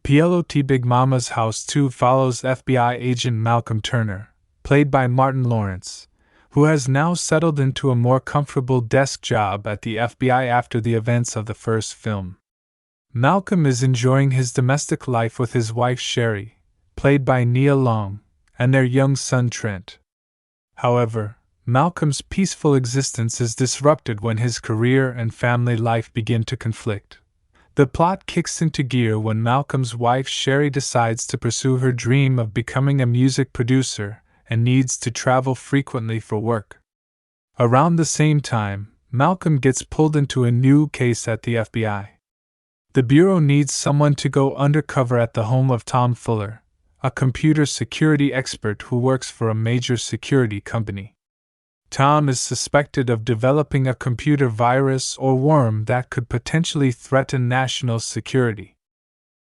PLOT Big Momma's House 2 follows FBI agent Malcolm Turner, played by Martin Lawrence, who has now settled into a more comfortable desk job at the FBI after the events of the first film. Malcolm is enjoying his domestic life with his wife Sherry, played by Nia Long, and their young son Trent. However, Malcolm's peaceful existence is disrupted when his career and family life begin to conflict. The plot kicks into gear when Malcolm's wife Sherry decides to pursue her dream of becoming a music producer and needs to travel frequently for work. Around the same time, Malcolm gets pulled into a new case at the FBI. The Bureau needs someone to go undercover at the home of Tom Fuller, a computer security expert who works for a major security company. Tom is suspected of developing a computer virus or worm that could potentially threaten national security.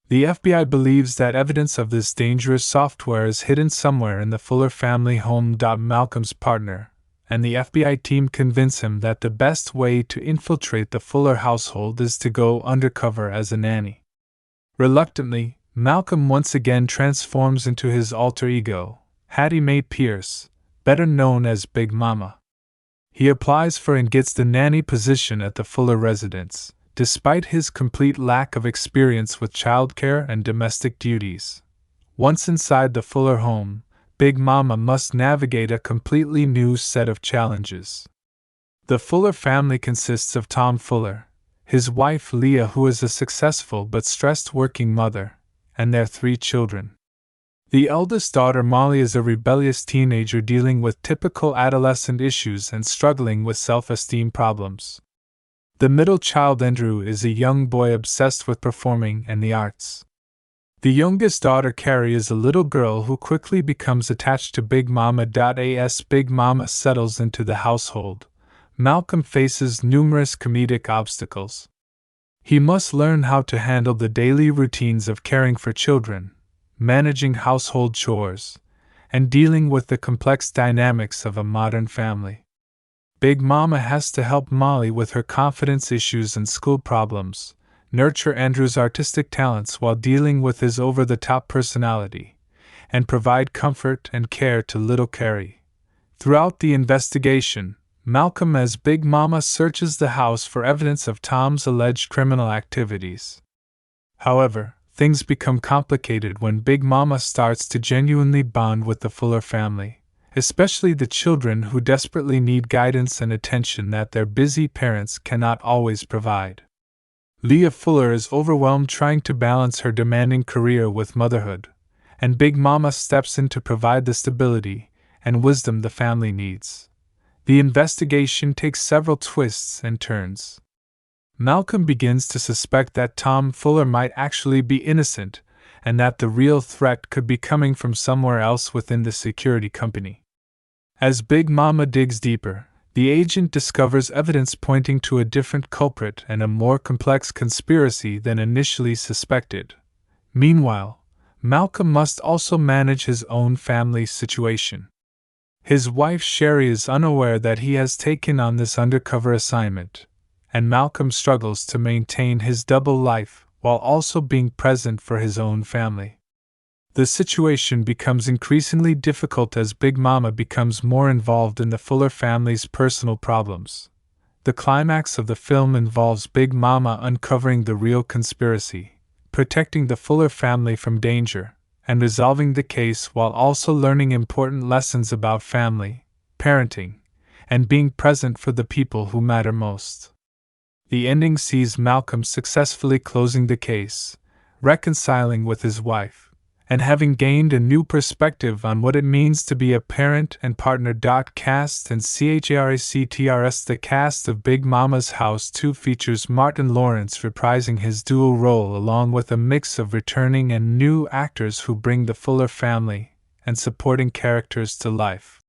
The FBI believes that evidence of this dangerous software is hidden somewhere in the Fuller family home. Malcolm's partner and the FBI team convince him that the best way to infiltrate the Fuller household is to go undercover as a nanny. Reluctantly, Malcolm once again transforms into his alter ego, Hattie Mae Pierce, better known as Big Momma. He applies for and gets the nanny position at the Fuller residence, despite his complete lack of experience with childcare and domestic duties. Once inside the Fuller home, Big Momma must navigate a completely new set of challenges. The Fuller family consists of Tom Fuller, his wife Leah, who is a successful but stressed working mother, and their 3 children. The eldest daughter Molly is a rebellious teenager dealing with typical adolescent issues and struggling with self-esteem problems. The middle child Andrew is a young boy obsessed with performing and the arts. The youngest daughter Carrie is a little girl who quickly becomes attached to Big Momma. As Big Momma settles into the household, Malcolm faces numerous comedic obstacles. He must learn how to handle the daily routines of caring for children, managing household chores, and dealing with the complex dynamics of a modern family. Big Momma has to help Molly with her confidence issues and school problems, nurture Andrew's artistic talents while dealing with his over-the-top personality, and provide comfort and care to little Carrie. Throughout the investigation, Malcolm as Big Momma searches the house for evidence of Tom's alleged criminal activities. However, things become complicated when Big Momma starts to genuinely bond with the Fuller family, especially the children who desperately need guidance and attention that their busy parents cannot always provide. Leah Fuller is overwhelmed trying to balance her demanding career with motherhood, and Big Momma steps in to provide the stability and wisdom the family needs. The investigation takes several twists and turns. Malcolm begins to suspect that Tom Fuller might actually be innocent, and that the real threat could be coming from somewhere else within the security company. As Big Momma digs deeper, the agent discovers evidence pointing to a different culprit and a more complex conspiracy than initially suspected. Meanwhile, Malcolm must also manage his own family situation. His wife Sherry is unaware that he has taken on this undercover assignment, and Malcolm struggles to maintain his double life while also being present for his own family. The situation becomes increasingly difficult as Big Momma becomes more involved in the Fuller family's personal problems. The climax of the film involves Big Momma uncovering the real conspiracy, protecting the Fuller family from danger, and resolving the case while also learning important lessons about family, parenting, and being present for the people who matter most. The ending sees Malcolm successfully closing the case, reconciling with his wife, and having gained a new perspective on what it means to be a parent and partner. Cast and CHARACTRS. The cast of Big Momma's House 2 features Martin Lawrence reprising his dual role along with a mix of returning and new actors who bring the Fuller family and supporting characters to life.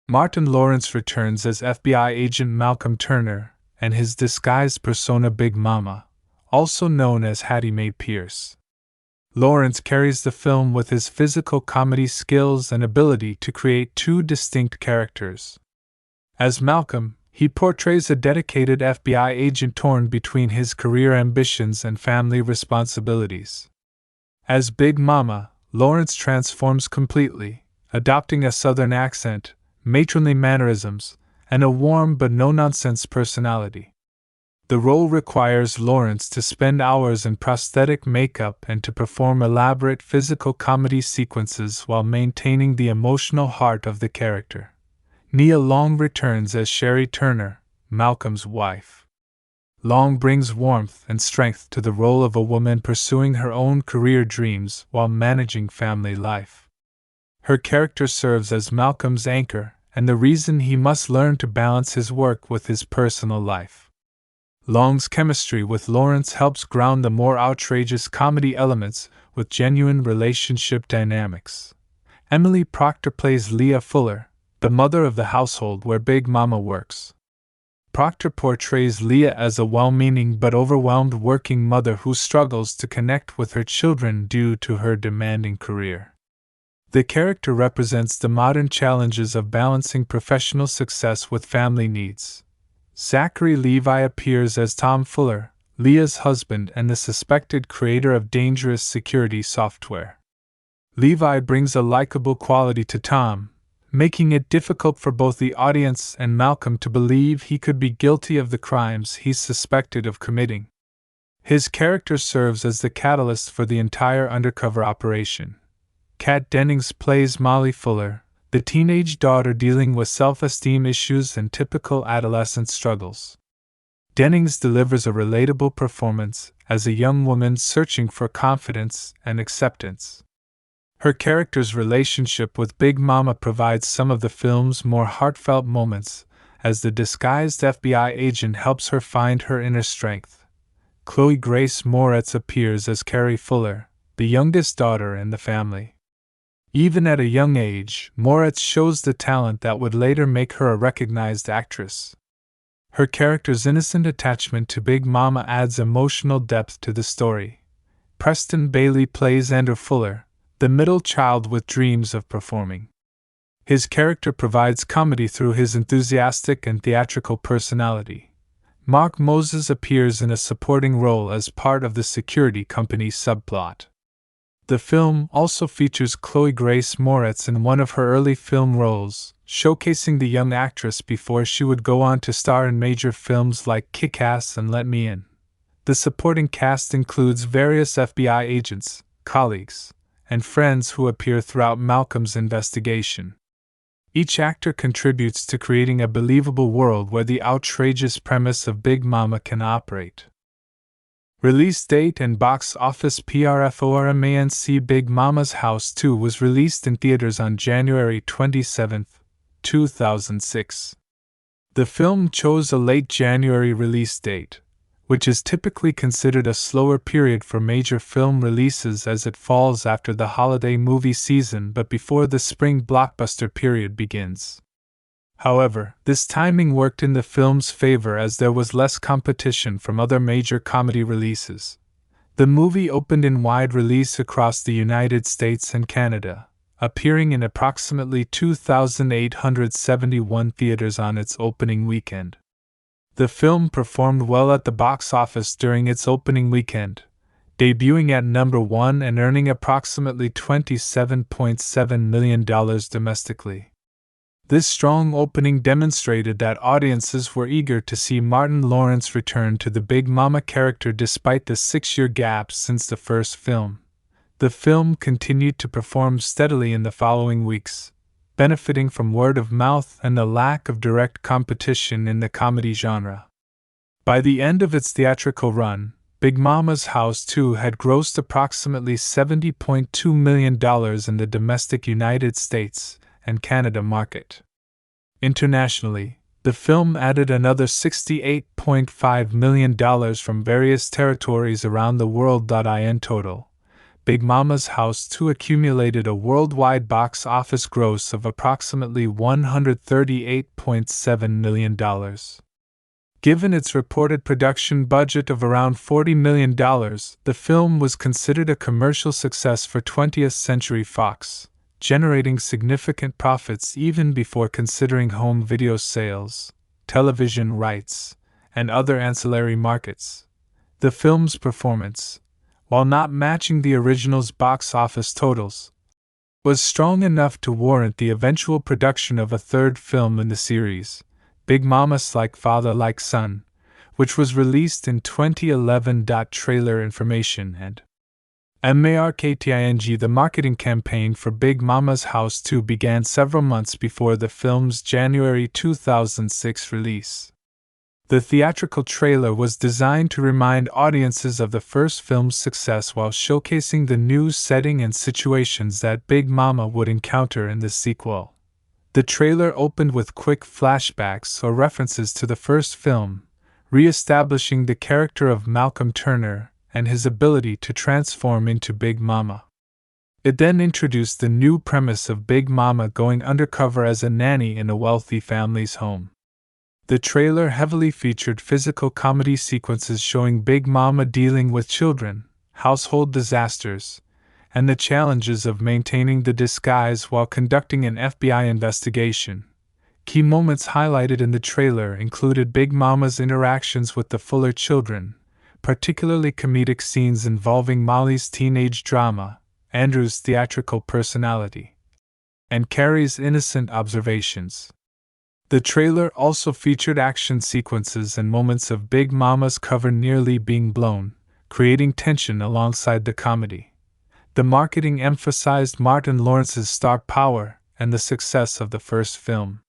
Martin Lawrence returns as FBI agent Malcolm Turner and his disguised persona Big Momma, also known as Hattie Mae Pierce. Lawrence carries the film with his physical comedy skills and ability to create 2 distinct characters. As Malcolm, he portrays a dedicated FBI agent torn between his career ambitions and family responsibilities. As Big Momma, Lawrence transforms completely, adopting a southern accent, matronly mannerisms, and a warm but no-nonsense personality. The role requires Lawrence to spend hours in prosthetic makeup and to perform elaborate physical comedy sequences while maintaining the emotional heart of the character. Nia Long returns as Sherry Turner, Malcolm's wife. Long brings warmth and strength to the role of a woman pursuing her own career dreams while managing family life. Her character serves as Malcolm's anchor and the reason he must learn to balance his work with his personal life. Long's chemistry with Lawrence helps ground the more outrageous comedy elements with genuine relationship dynamics. Emily Proctor plays Leah Fuller, the mother of the household where Big Momma works. Proctor portrays Leah as a well-meaning but overwhelmed working mother who struggles to connect with her children due to her demanding career. The character represents the modern challenges of balancing professional success with family needs. Zachary Levi appears as Tom Fuller, Leah's husband and the suspected creator of dangerous security software. Levi brings a likable quality to Tom, making it difficult for both the audience and Malcolm to believe he could be guilty of the crimes he's suspected of committing. His character serves as the catalyst for the entire undercover operation. Kat Dennings plays Molly Fuller, the teenage daughter dealing with self-esteem issues and typical adolescent struggles. Dennings delivers a relatable performance as a young woman searching for confidence and acceptance. Her character's relationship with Big Momma provides some of the film's more heartfelt moments, as the disguised FBI agent helps her find her inner strength. Chloe Grace Moretz appears as Carrie Fuller, the youngest daughter in the family. Even at a young age, Moretz shows the talent that would later make her a recognized actress. Her character's innocent attachment to Big Momma adds emotional depth to the story. Preston Bailey plays Andrew Fuller, the middle child with dreams of performing. His character provides comedy through his enthusiastic and theatrical personality. Mark Moses appears in a supporting role as part of the security company subplot. The film also features Chloe Grace Moretz in one of her early film roles, showcasing the young actress before she would go on to star in major films like Kick-Ass and Let Me In. The supporting cast includes various FBI agents, colleagues, and friends who appear throughout Malcolm's investigation. Each actor contributes to creating a believable world where the outrageous premise of Big Momma can operate. Release date and box office PRFORMANC. Big Momma's House 2 was released in theaters on January 27, 2006. The film chose a late January release date, which is typically considered a slower period for major film releases as it falls after the holiday movie season but before the spring blockbuster period begins. However, this timing worked in the film's favor as there was less competition from other major comedy releases. The movie opened in wide release across the United States and Canada, appearing in approximately 2,871 theaters on its opening weekend. The film performed well at the box office during its opening weekend, debuting at number 1 and earning approximately $27.7 million domestically. This strong opening demonstrated that audiences were eager to see Martin Lawrence return to the Big Momma character despite the 6-year gap since the first film. The film continued to perform steadily in the following weeks, benefiting from word of mouth and the lack of direct competition in the comedy genre. By the end of its theatrical run, Big Momma's House 2 had grossed approximately $70.2 million in the domestic United States and Canada market. Internationally, the film added another $68.5 million from various territories around the world. In total, Big Momma's House 2 accumulated a worldwide box office gross of approximately $138.7 million. Given its reported production budget of around $40 million, the film was considered a commercial success for 20th Century Fox, generating significant profits even before considering home video sales, television rights, and other ancillary markets. The film's performance, while not matching the original's box office totals, was strong enough to warrant the eventual production of a third film in the series, Big Momma Like Father Like Son, which was released in 2011. Trailer information and marketing. The marketing campaign for Big Momma's House 2 began several months before the film's January 2006 release. The theatrical trailer was designed to remind audiences of the first film's success while showcasing the new setting and situations that Big Momma would encounter in the sequel. The trailer opened with quick flashbacks or references to the first film, re-establishing the character of Malcolm Turner and his ability to transform into Big Momma. It then introduced the new premise of Big Momma going undercover as a nanny in a wealthy family's home. The trailer heavily featured physical comedy sequences showing Big Momma dealing with children, household disasters, and the challenges of maintaining the disguise while conducting an FBI investigation. Key moments highlighted in the trailer included Big Momma's interactions with the Fuller children, particularly comedic scenes involving Molly's teenage drama, Andrew's theatrical personality, and Carrie's innocent observations. The trailer also featured action sequences and moments of Big Momma's cover nearly being blown, creating tension alongside the comedy. The marketing emphasized Martin Lawrence's star power and the success of the first film.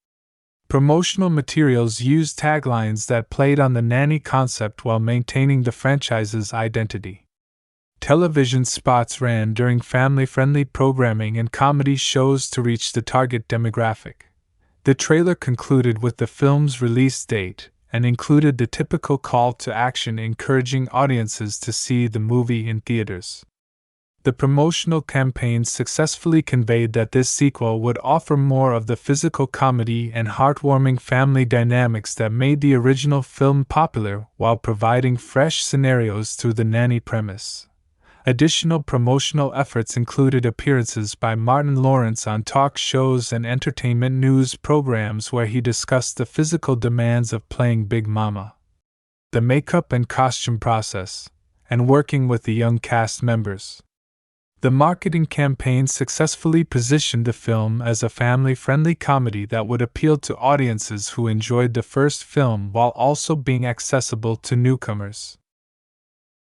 Promotional materials used taglines that played on the nanny concept while maintaining the franchise's identity. Television spots ran during family-friendly programming and comedy shows to reach the target demographic. The trailer concluded with the film's release date and included the typical call to action encouraging audiences to see the movie in theaters. The promotional campaign successfully conveyed that this sequel would offer more of the physical comedy and heartwarming family dynamics that made the original film popular while providing fresh scenarios through the nanny premise. Additional promotional efforts included appearances by Martin Lawrence on talk shows and entertainment news programs where he discussed the physical demands of playing Big Momma, the makeup and costume process, and working with the young cast members. The marketing campaign successfully positioned the film as a family-friendly comedy that would appeal to audiences who enjoyed the first film while also being accessible to newcomers.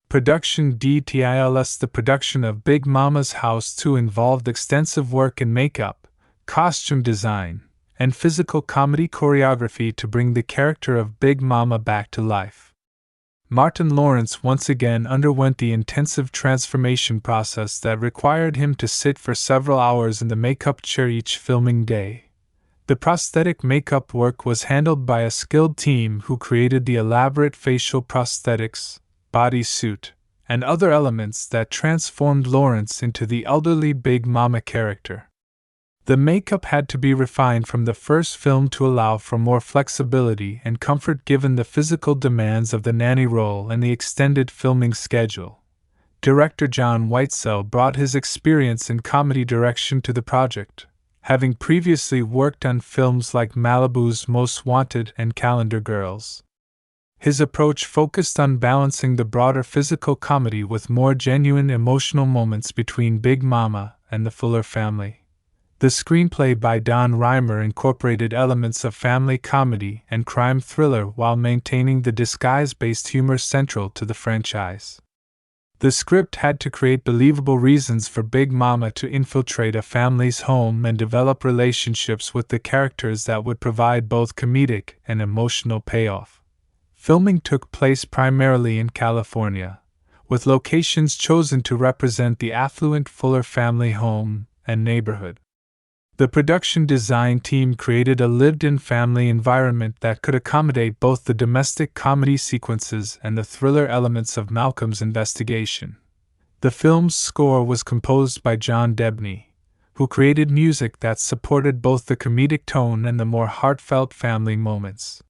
Production details. The production of Big Momma's House 2 involved extensive work in makeup, costume design, and physical comedy choreography to bring the character of Big Momma back to life. Martin Lawrence once again underwent the intensive transformation process that required him to sit for several hours in the makeup chair each filming day. The prosthetic makeup work was handled by a skilled team who created the elaborate facial prosthetics, bodysuit, and other elements that transformed Lawrence into the elderly Big Momma character. The makeup had to be refined from the first film to allow for more flexibility and comfort given the physical demands of the nanny role and the extended filming schedule. Director John Whitesell brought his experience in comedy direction to the project, having previously worked on films like Malibu's Most Wanted and Calendar Girls. His approach focused on balancing the broader physical comedy with more genuine emotional moments between Big Momma and the Fuller family. The screenplay by Don Reimer incorporated elements of family comedy and crime thriller while maintaining the disguise-based humor central to the franchise. The script had to create believable reasons for Big Momma to infiltrate a family's home and develop relationships with the characters that would provide both comedic and emotional payoff. Filming took place primarily in California, with locations chosen to represent the affluent Fuller family home and neighborhood. The production design team created a lived-in family environment that could accommodate both the domestic comedy sequences and the thriller elements of Malcolm's investigation. The film's score was composed by John Debney, who created music that supported both the comedic tone and the more heartfelt family moments.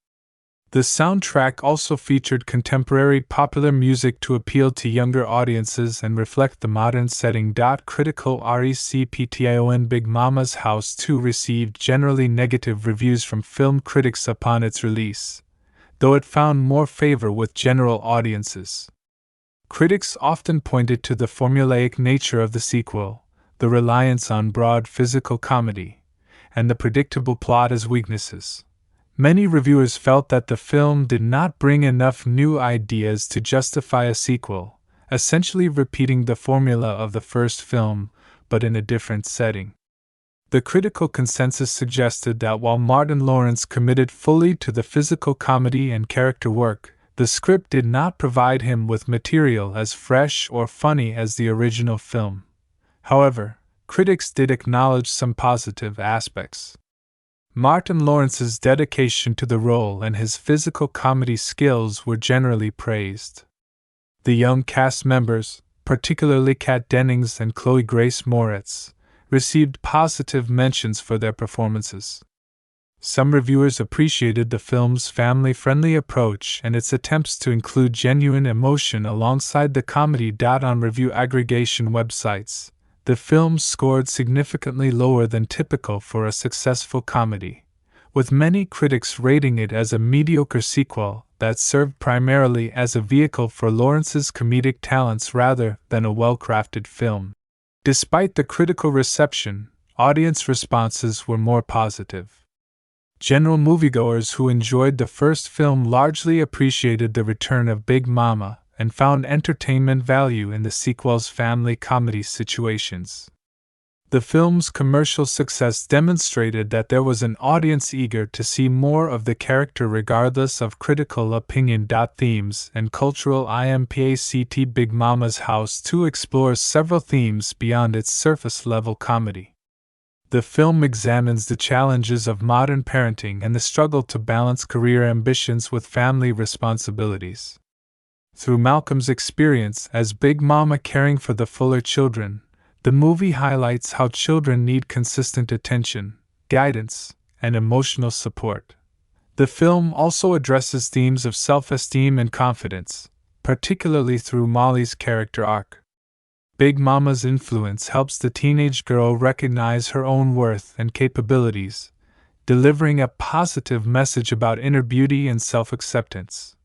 The soundtrack also featured contemporary popular music to appeal to younger audiences and reflect the modern setting. Critical reception. Big Momma's House 2 received generally negative reviews from film critics upon its release, though it found more favor with general audiences. Critics often pointed to the formulaic nature of the sequel, the reliance on broad physical comedy, and the predictable plot as weaknesses. Many reviewers felt that the film did not bring enough new ideas to justify a sequel, essentially repeating the formula of the first film, but in a different setting. The critical consensus suggested that while Martin Lawrence committed fully to the physical comedy and character work, the script did not provide him with material as fresh or funny as the original film. However, critics did acknowledge some positive aspects. Martin Lawrence's dedication to the role and his physical comedy skills were generally praised. The young cast members, particularly Kat Dennings and Chloe Grace Moretz, received positive mentions for their performances. Some reviewers appreciated the film's family-friendly approach and its attempts to include genuine emotion alongside the comedy. On review aggregation websites, the film scored significantly lower than typical for a successful comedy, with many critics rating it as a mediocre sequel that served primarily as a vehicle for Lawrence's comedic talents rather than a well-crafted film. Despite the critical reception, audience responses were more positive. General moviegoers who enjoyed the first film largely appreciated the return of Big Momma and found entertainment value in the sequel's family comedy situations. The film's commercial success demonstrated that there was an audience eager to see more of the character regardless of critical opinion. Themes and cultural impact. Big Momma's House 2 explores several themes beyond its surface-level comedy. The film examines the challenges of modern parenting and the struggle to balance career ambitions with family responsibilities. Through Malcolm's experience as Big Momma caring for the Fuller children, the movie highlights how children need consistent attention, guidance, and emotional support. The film also addresses themes of self-esteem and confidence, particularly through Molly's character arc. Big Momma's influence helps the teenage girl recognize her own worth and capabilities, delivering a positive message about inner beauty and self-acceptance.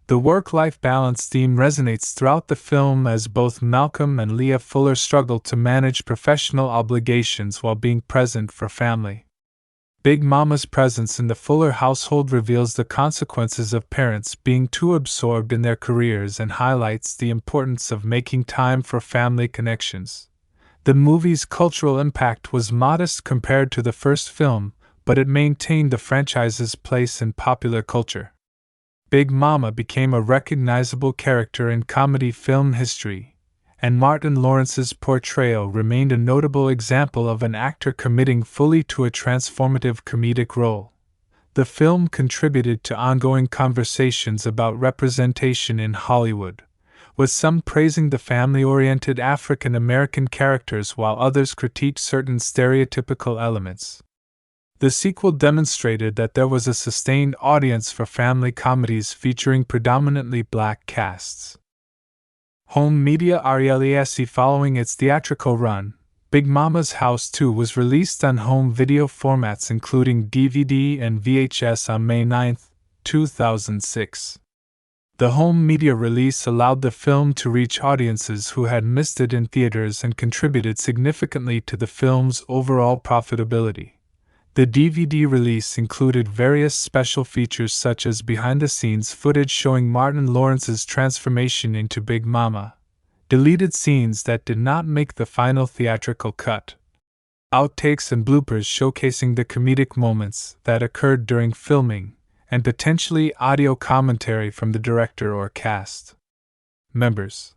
The work-life balance theme resonates throughout the film as both Malcolm and Leah Fuller struggle to manage professional obligations while being present for family. Big Momma's presence in the Fuller household reveals the consequences of parents being too absorbed in their careers and highlights the importance of making time for family connections. The movie's cultural impact was modest compared to the first film, but it maintained the franchise's place in popular culture. Big Momma became a recognizable character in comedy film history, and Martin Lawrence's portrayal remained a notable example of an actor committing fully to a transformative comedic role. The film contributed to ongoing conversations about representation in Hollywood, with some praising the family-oriented African American characters while others critiqued certain stereotypical elements. The sequel demonstrated that there was a sustained audience for family comedies featuring predominantly black casts. Home media release. Following its theatrical run, Big Momma's House 2 was released on home video formats including DVD and VHS on May 9, 2006. The home media release allowed the film to reach audiences who had missed it in theaters and contributed significantly to the film's overall profitability. The DVD release included various special features such as behind-the-scenes footage showing Martin Lawrence's transformation into Big Momma, deleted scenes that did not make the final theatrical cut, outtakes and bloopers showcasing the comedic moments that occurred during filming, and potentially audio commentary from the director or cast members.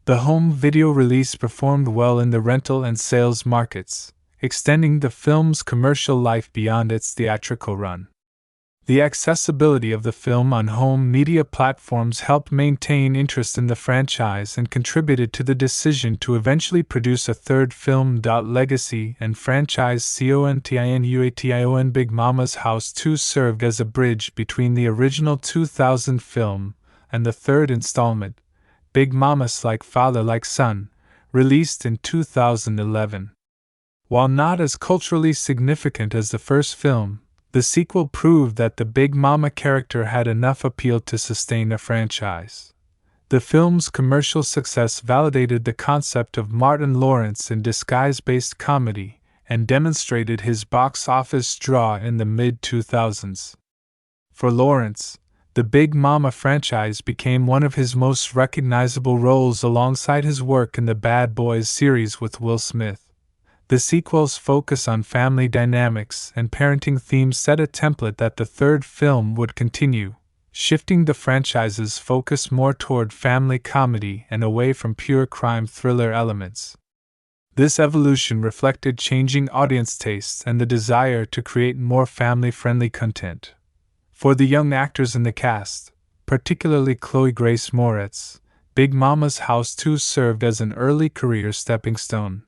The home video release performed well in the rental and sales markets, extending the film's commercial life beyond its theatrical run. The accessibility of the film on home media platforms helped maintain interest in the franchise and contributed to the decision to eventually produce a third film. Legacy and franchise continuation. Big Momma's House 2 served as a bridge between the original 2000 film and the third installment, Big Momma's Like Father Like Son, released in 2011. While not as culturally significant as the first film, the sequel proved that the Big Momma character had enough appeal to sustain a franchise. The film's commercial success validated the concept of Martin Lawrence in disguise-based comedy and demonstrated his box office draw in the mid-2000s. For Lawrence, the Big Momma franchise became one of his most recognizable roles alongside his work in the Bad Boys series with Will Smith. The sequel's focus on family dynamics and parenting themes set a template that the third film would continue, shifting the franchise's focus more toward family comedy and away from pure crime thriller elements. This evolution reflected changing audience tastes and the desire to create more family-friendly content. For the young actors in the cast, particularly Chloe Grace Moretz, Big Momma's House 2 served as an early career stepping stone.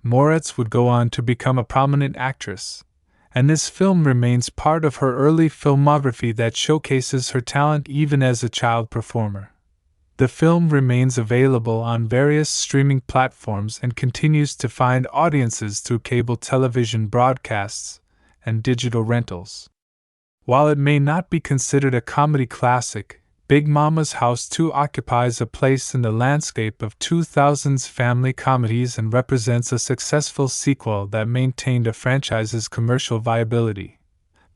Moretz would go on to become a prominent actress, and this film remains part of her early filmography that showcases her talent even as a child performer. The film remains available on various streaming platforms and continues to find audiences through cable television broadcasts and digital rentals. While it may not be considered a comedy classic, Big Momma's House 2 occupies a place in the landscape of 2000s family comedies and represents a successful sequel that maintained a franchise's commercial viability.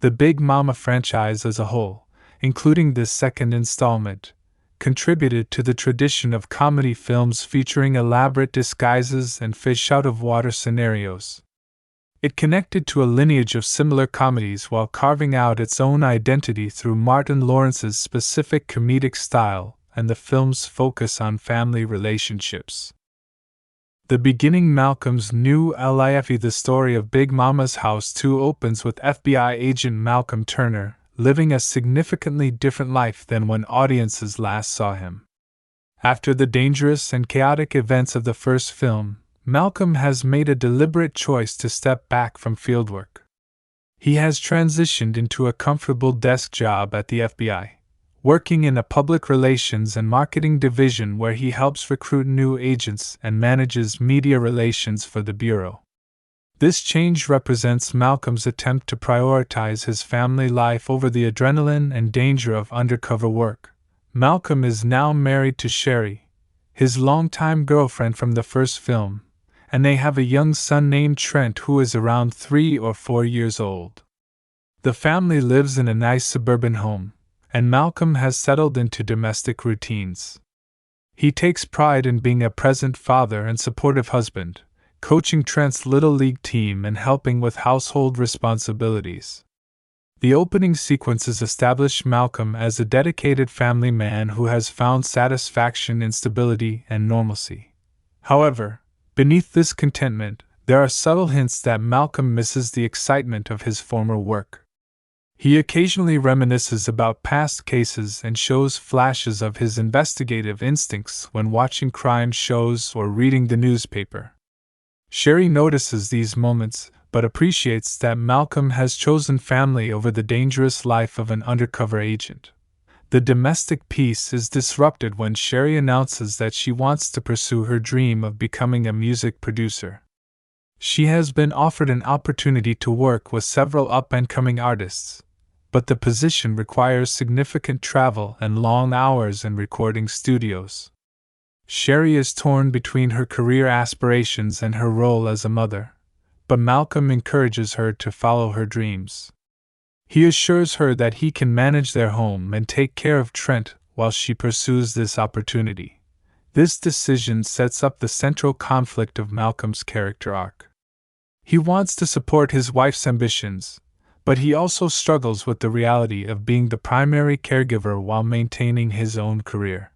The Big Momma franchise as a whole, including this second installment, contributed to the tradition of comedy films featuring elaborate disguises and fish-out-of-water scenarios. It connected to a lineage of similar comedies while carving out its own identity through Martin Lawrence's specific comedic style and the film's focus on family relationships. The beginning Malcolm's New Life. The story of Big Momma's House 2 opens with FBI agent Malcolm Turner living a significantly different life than when audiences last saw him. After the dangerous and chaotic events of the first film, Malcolm has made a deliberate choice to step back from fieldwork. He has transitioned into a comfortable desk job at the FBI, working in a public relations and marketing division where he helps recruit new agents and manages media relations for the Bureau. This change represents Malcolm's attempt to prioritize his family life over the adrenaline and danger of undercover work. Malcolm is now married to Sherry, his longtime girlfriend from the first film, and they have a young son named Trent who is around 3 or 4 years old. The family lives in a nice suburban home, and Malcolm has settled into domestic routines. He takes pride in being a present father and supportive husband, coaching Trent's Little League team and helping with household responsibilities. The opening sequences establish Malcolm as a dedicated family man who has found satisfaction in stability and normalcy. However, beneath this contentment, there are subtle hints that Malcolm misses the excitement of his former work. He occasionally reminisces about past cases and shows flashes of his investigative instincts when watching crime shows or reading the newspaper. Sherry notices these moments, but appreciates that Malcolm has chosen family over the dangerous life of an undercover agent. The domestic peace is disrupted when Sherry announces that she wants to pursue her dream of becoming a music producer. She has been offered an opportunity to work with several up-and-coming artists, but the position requires significant travel and long hours in recording studios. Sherry is torn between her career aspirations and her role as a mother, but Malcolm encourages her to follow her dreams. He assures her that he can manage their home and take care of Trent while she pursues this opportunity. This decision sets up the central conflict of Malcolm's character arc. He wants to support his wife's ambitions, but he also struggles with the reality of being the primary caregiver while maintaining his own career.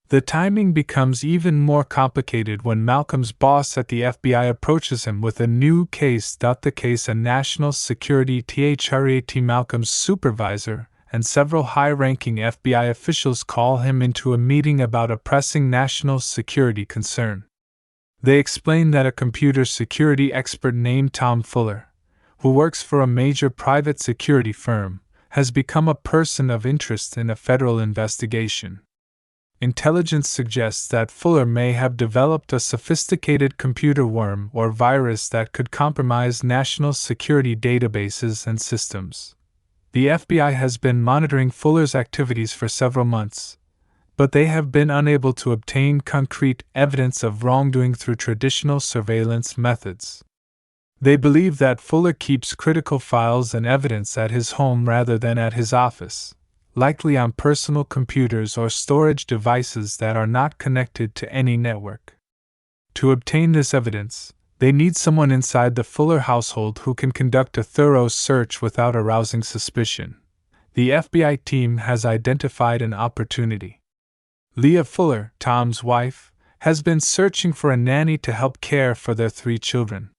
The timing becomes even more complicated when Malcolm's boss at the FBI approaches him with a new case. The case a national security threat. Malcolm's supervisor and several high-ranking FBI officials call him into a meeting about a pressing national security concern. They explain that a computer security expert named Tom Fuller, who works for a major private security firm, has become a person of interest in a federal investigation. Intelligence suggests that Fuller may have developed a sophisticated computer worm or virus that could compromise national security databases and systems. The FBI has been monitoring Fuller's activities for several months, but they have been unable to obtain concrete evidence of wrongdoing through traditional surveillance methods. They believe that Fuller keeps critical files and evidence at his home rather than at his office, likely on personal computers or storage devices that are not connected to any network. To obtain this evidence, they need someone inside the Fuller household who can conduct a thorough search without arousing suspicion. The FBI team has identified an opportunity. Leah Fuller, Tom's wife, has been searching for a nanny to help care for their 3 children.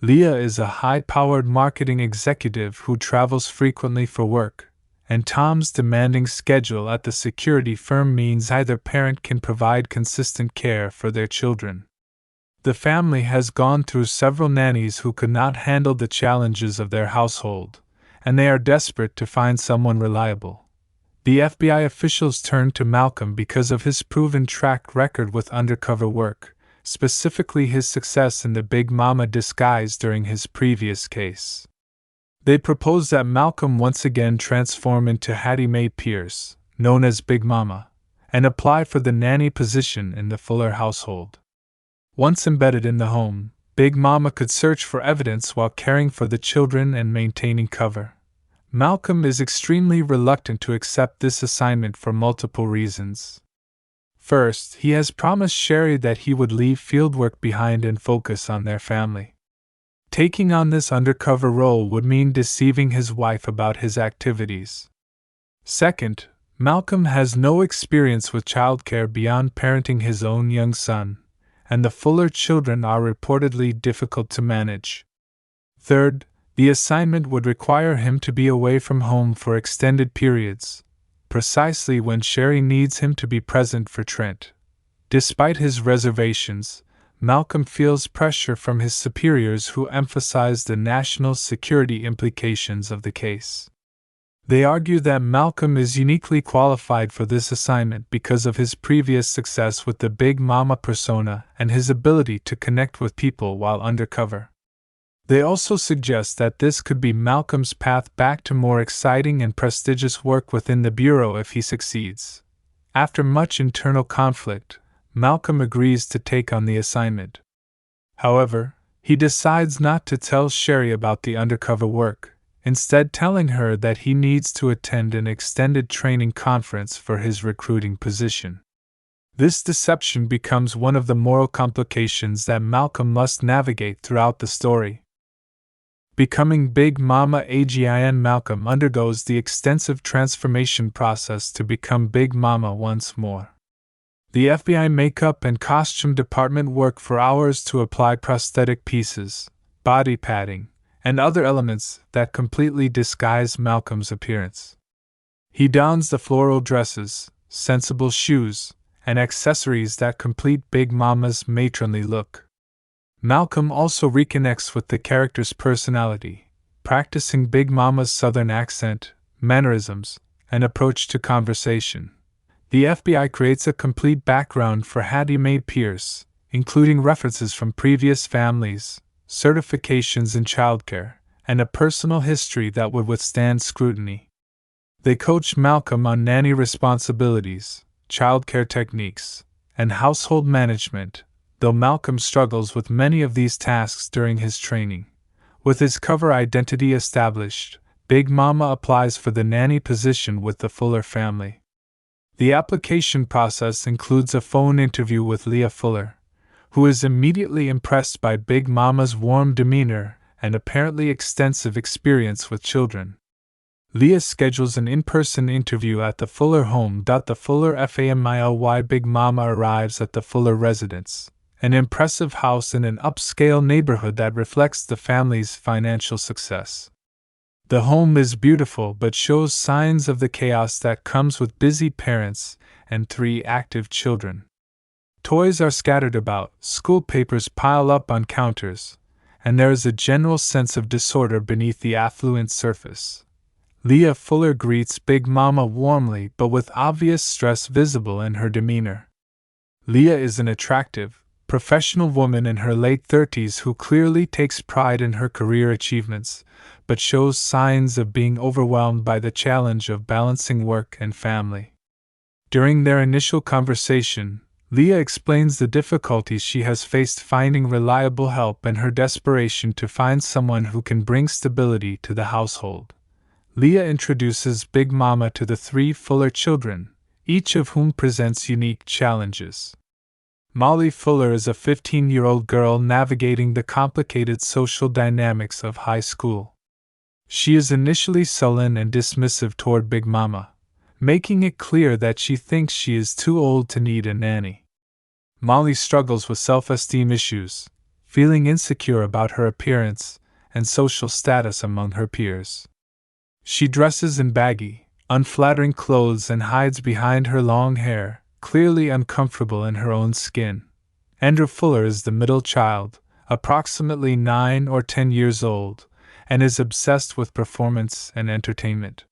Leah is a high-powered marketing executive who travels frequently for work, and Tom's demanding schedule at the security firm means either parent can provide consistent care for their children. The family has gone through several nannies who could not handle the challenges of their household, and they are desperate to find someone reliable. The FBI officials turn to Malcolm because of his proven track record with undercover work, specifically his success in the Big Momma disguise during his previous case. They propose that Malcolm once again transform into Hattie Mae Pierce, known as Big Momma, and apply for the nanny position in the Fuller household. Once embedded in the home, Big Momma could search for evidence while caring for the children and maintaining cover. Malcolm is extremely reluctant to accept this assignment for multiple reasons. First, he has promised Sherry that he would leave fieldwork behind and focus on their family. Taking on this undercover role would mean deceiving his wife about his activities. Second, Malcolm has no experience with childcare beyond parenting his own young son, and the Fuller children are reportedly difficult to manage. Third, the assignment would require him to be away from home for extended periods, precisely when Sherry needs him to be present for Trent. Despite his reservations, Malcolm feels pressure from his superiors who emphasize the national security implications of the case. They argue that Malcolm is uniquely qualified for this assignment because of his previous success with the Big Momma persona and his ability to connect with people while undercover. They also suggest that this could be Malcolm's path back to more exciting and prestigious work within the Bureau if he succeeds. After much internal conflict, Malcolm agrees to take on the assignment. However, he decides not to tell Sherry about the undercover work, instead telling her that he needs to attend an extended training conference for his recruiting position. This deception becomes one of the moral complications that Malcolm must navigate throughout the story. Becoming Big Momma agin, Malcolm undergoes the extensive transformation process to become Big Momma once more. The FBI makeup and costume department work for hours to apply prosthetic pieces, body padding, and other elements that completely disguise Malcolm's appearance. He dons the floral dresses, sensible shoes, and accessories that complete Big Momma's matronly look. Malcolm also reconnects with the character's personality, practicing Big Momma's southern accent, mannerisms, and approach to conversation. The FBI creates a complete background for Hattie Mae Pierce, including references from previous families, certifications in childcare, and a personal history that would withstand scrutiny. They coach Malcolm on nanny responsibilities, childcare techniques, and household management, though Malcolm struggles with many of these tasks during his training. With his cover identity established, Big Momma applies for the nanny position with the Fuller family. The application process includes a phone interview with Leah Fuller, who is immediately impressed by Big Momma's warm demeanor and apparently extensive experience with children. Leah schedules an in-person interview at the Fuller home. The Fuller family Big Momma arrives at the Fuller residence, an impressive house in an upscale neighborhood that reflects the family's financial success. The home is beautiful but shows signs of the chaos that comes with busy parents and 3 active children. Toys are scattered about, school papers pile up on counters, and there is a general sense of disorder beneath the affluent surface. Leah Fuller greets Big Momma warmly but with obvious stress visible in her demeanor. Leah is an attractive, professional woman in her late 30s who clearly takes pride in her career achievements, but shows signs of being overwhelmed by the challenge of balancing work and family. During their initial conversation, Leah explains the difficulties she has faced finding reliable help and her desperation to find someone who can bring stability to the household. Leah introduces Big Momma to the three Fuller children, each of whom presents unique challenges. Molly Fuller is a 15-year-old girl navigating the complicated social dynamics of high school. She is initially sullen and dismissive toward Big Momma, making it clear that she thinks she is too old to need a nanny. Molly struggles with self-esteem issues, feeling insecure about her appearance and social status among her peers. She dresses in baggy, unflattering clothes and hides behind her long hair, clearly uncomfortable in her own skin. Andrew Fuller is the middle child, approximately 9 or 10 years old, and is obsessed with performance and entertainment.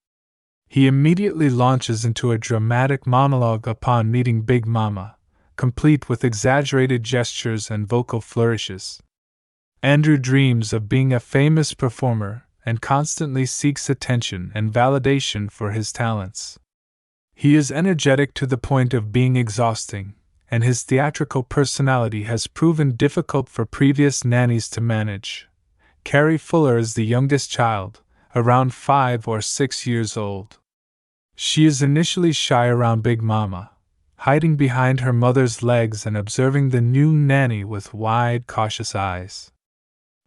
He immediately launches into a dramatic monologue upon meeting Big Momma, complete with exaggerated gestures and vocal flourishes. Andrew dreams of being a famous performer and constantly seeks attention and validation for his talents. He is energetic to the point of being exhausting, and his theatrical personality has proven difficult for previous nannies to manage. Carrie Fuller is the youngest child, around 5 or 6 years old. She is initially shy around Big Momma, hiding behind her mother's legs and observing the new nanny with wide, cautious eyes.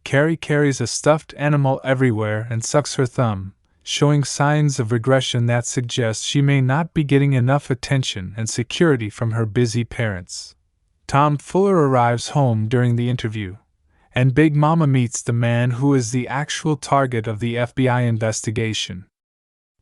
Carrie carries a stuffed animal everywhere and sucks her thumb, showing signs of regression that suggest she may not be getting enough attention and security from her busy parents. Tom Fuller arrives home during the interview, and Big Momma meets the man who is the actual target of the FBI investigation.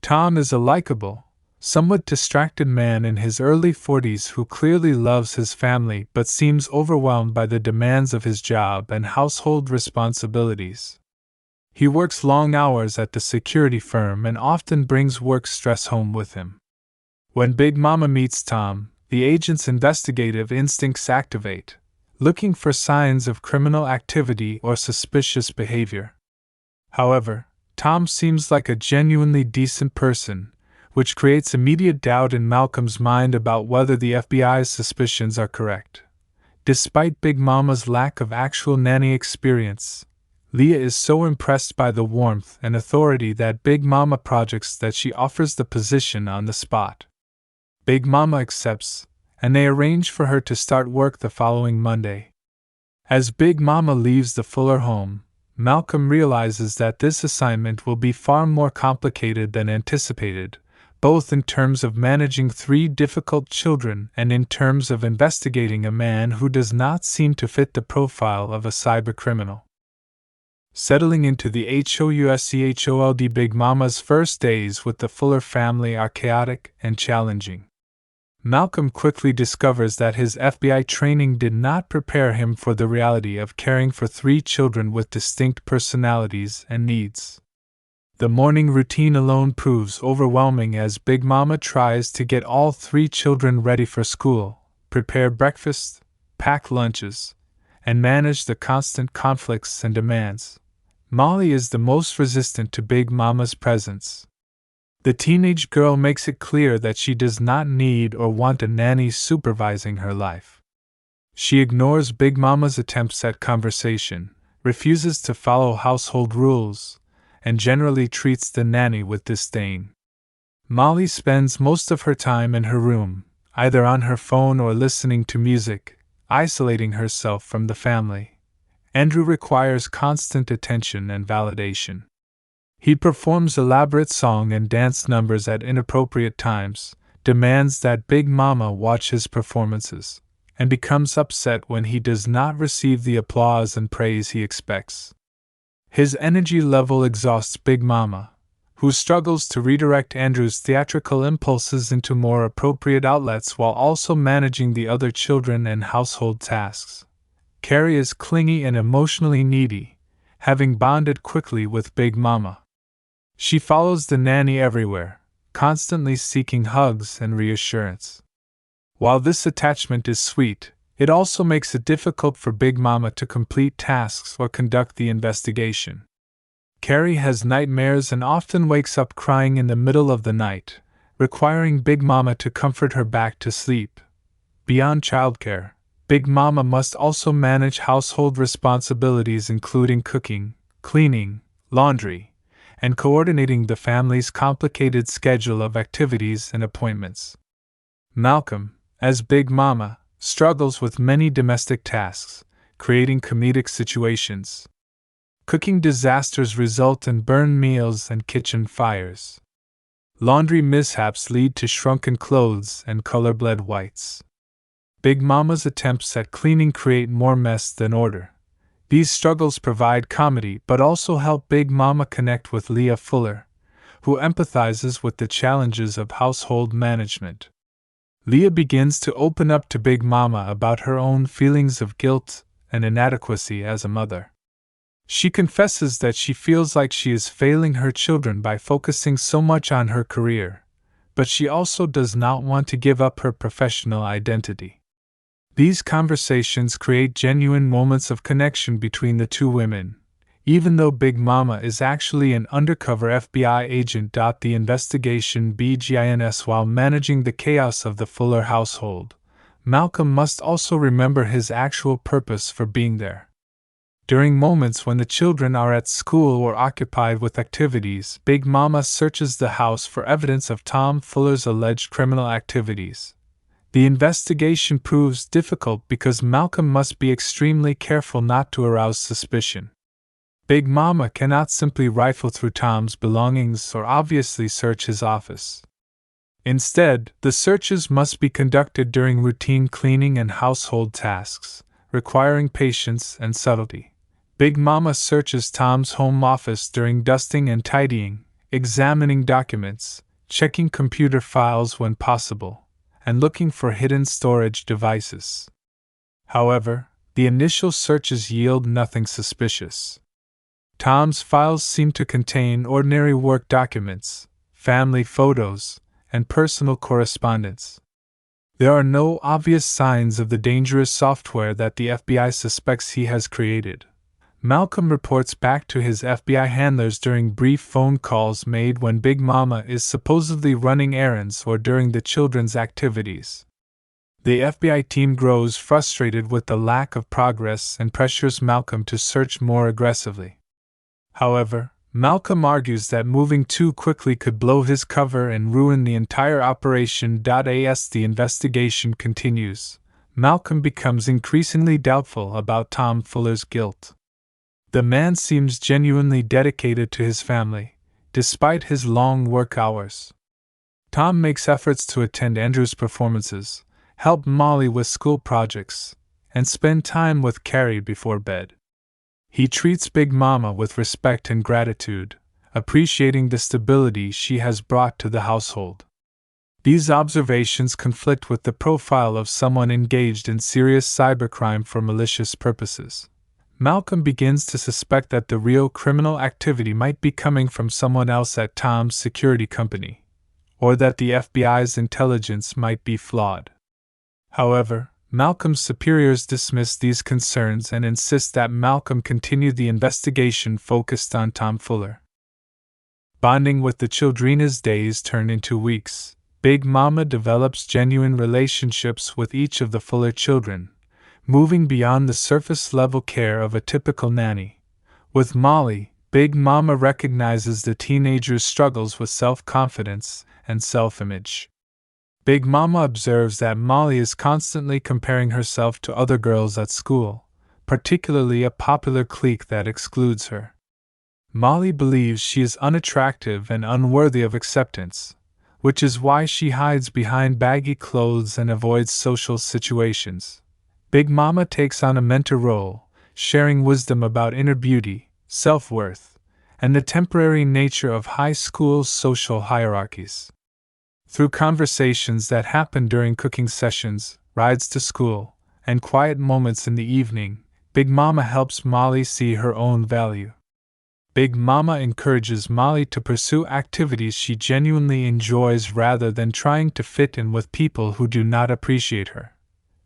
Tom is a likable, somewhat distracted man in his early 40s who clearly loves his family but seems overwhelmed by the demands of his job and household responsibilities. He works long hours at the security firm and often brings work stress home with him. When Big Momma meets Tom, the agent's investigative instincts activate, looking for signs of criminal activity or suspicious behavior. However, Tom seems like a genuinely decent person, which creates immediate doubt in Malcolm's mind about whether the FBI's suspicions are correct. Despite Big Momma's lack of actual nanny experience, Leah is so impressed by the warmth and authority that Big Momma projects that she offers the position on the spot. Big Momma accepts, and they arrange for her to start work the following Monday. As Big Momma leaves the Fuller home, Malcolm realizes that this assignment will be far more complicated than anticipated, both in terms of managing 3 difficult children and in terms of investigating a man who does not seem to fit the profile of a cybercriminal. Settling into the HOUSCHOLD, Big Momma's first days with the Fuller family are chaotic and challenging. Malcolm quickly discovers that his FBI training did not prepare him for the reality of caring for 3 children with distinct personalities and needs. The morning routine alone proves overwhelming as Big Momma tries to get all 3 children ready for school, prepare breakfast, pack lunches, and manage the constant conflicts and demands. Molly is the most resistant to Big Momma's presence. The teenage girl makes it clear that she does not need or want a nanny supervising her life. She ignores Big Momma's attempts at conversation, refuses to follow household rules, and generally treats the nanny with disdain. Molly spends most of her time in her room, either on her phone or listening to music, isolating herself from the family. Andrew requires constant attention and validation. He performs elaborate song and dance numbers at inappropriate times, demands that Big Momma watch his performances, and becomes upset when he does not receive the applause and praise he expects. His energy level exhausts Big Momma, who struggles to redirect Andrew's theatrical impulses into more appropriate outlets while also managing the other children and household tasks. Carrie is clingy and emotionally needy, having bonded quickly with Big Momma. She follows the nanny everywhere, constantly seeking hugs and reassurance. While this attachment is sweet, it also makes it difficult for Big Momma to complete tasks or conduct the investigation. Carrie has nightmares and often wakes up crying in the middle of the night, requiring Big Momma to comfort her back to sleep. Beyond childcare, Big Momma must also manage household responsibilities including cooking, cleaning, laundry, and coordinating the family's complicated schedule of activities and appointments. Malcolm, as Big Momma, struggles with many domestic tasks, creating comedic situations. Cooking disasters result in burned meals and kitchen fires. Laundry mishaps lead to shrunken clothes and color-bled whites. Big Momma's attempts at cleaning create more mess than order. These struggles provide comedy but also help Big Momma connect with Leah Fuller, who empathizes with the challenges of household management. Leah begins to open up to Big Momma about her own feelings of guilt and inadequacy as a mother. She confesses that she feels like she is failing her children by focusing so much on her career, but she also does not want to give up her professional identity. These conversations create genuine moments of connection between the two women, even though Big Momma is actually an undercover FBI agent. The investigation begins while managing the chaos of the Fuller household. Malcolm must also remember his actual purpose for being there. During moments when the children are at school or occupied with activities, Big Momma searches the house for evidence of Tom Fuller's alleged criminal activities. The investigation proves difficult because Malcolm must be extremely careful not to arouse suspicion. Big Momma cannot simply rifle through Tom's belongings or obviously search his office. Instead, the searches must be conducted during routine cleaning and household tasks, requiring patience and subtlety. Big Momma searches Tom's home office during dusting and tidying, examining documents, checking computer files when possible, and looking for hidden storage devices. However, the initial searches yield nothing suspicious. Tom's files seem to contain ordinary work documents, family photos, and personal correspondence. There are no obvious signs of the dangerous software that the FBI suspects he has created. Malcolm reports back to his FBI handlers during brief phone calls made when Big Momma is supposedly running errands or during the children's activities. The FBI team grows frustrated with the lack of progress and pressures Malcolm to search more aggressively. However, Malcolm argues that moving too quickly could blow his cover and ruin the entire operation. As the investigation continues, Malcolm becomes increasingly doubtful about Tom Fuller's guilt. The man seems genuinely dedicated to his family, despite his long work hours. Tom makes efforts to attend Andrew's performances, help Molly with school projects, and spend time with Carrie before bed. He treats Big Momma with respect and gratitude, appreciating the stability she has brought to the household. These observations conflict with the profile of someone engaged in serious cybercrime for malicious purposes. Malcolm begins to suspect that the real criminal activity might be coming from someone else at Tom's security company, or that the FBI's intelligence might be flawed. However, Malcolm's superiors dismiss these concerns and insist that Malcolm continue the investigation focused on Tom Fuller. Bonding with the children as days turn into weeks, Big Momma develops genuine relationships with each of the Fuller children, moving beyond the surface-level care of a typical nanny. With Molly, Big Momma recognizes the teenager's struggles with self-confidence and self-image. Big Momma observes that Molly is constantly comparing herself to other girls at school, particularly a popular clique that excludes her. Molly believes she is unattractive and unworthy of acceptance, which is why she hides behind baggy clothes and avoids social situations. Big Momma takes on a mentor role, sharing wisdom about inner beauty, self-worth, and the temporary nature of high school social hierarchies. Through conversations that happen during cooking sessions, rides to school, and quiet moments in the evening, Big Momma helps Molly see her own value. Big Momma encourages Molly to pursue activities she genuinely enjoys rather than trying to fit in with people who do not appreciate her.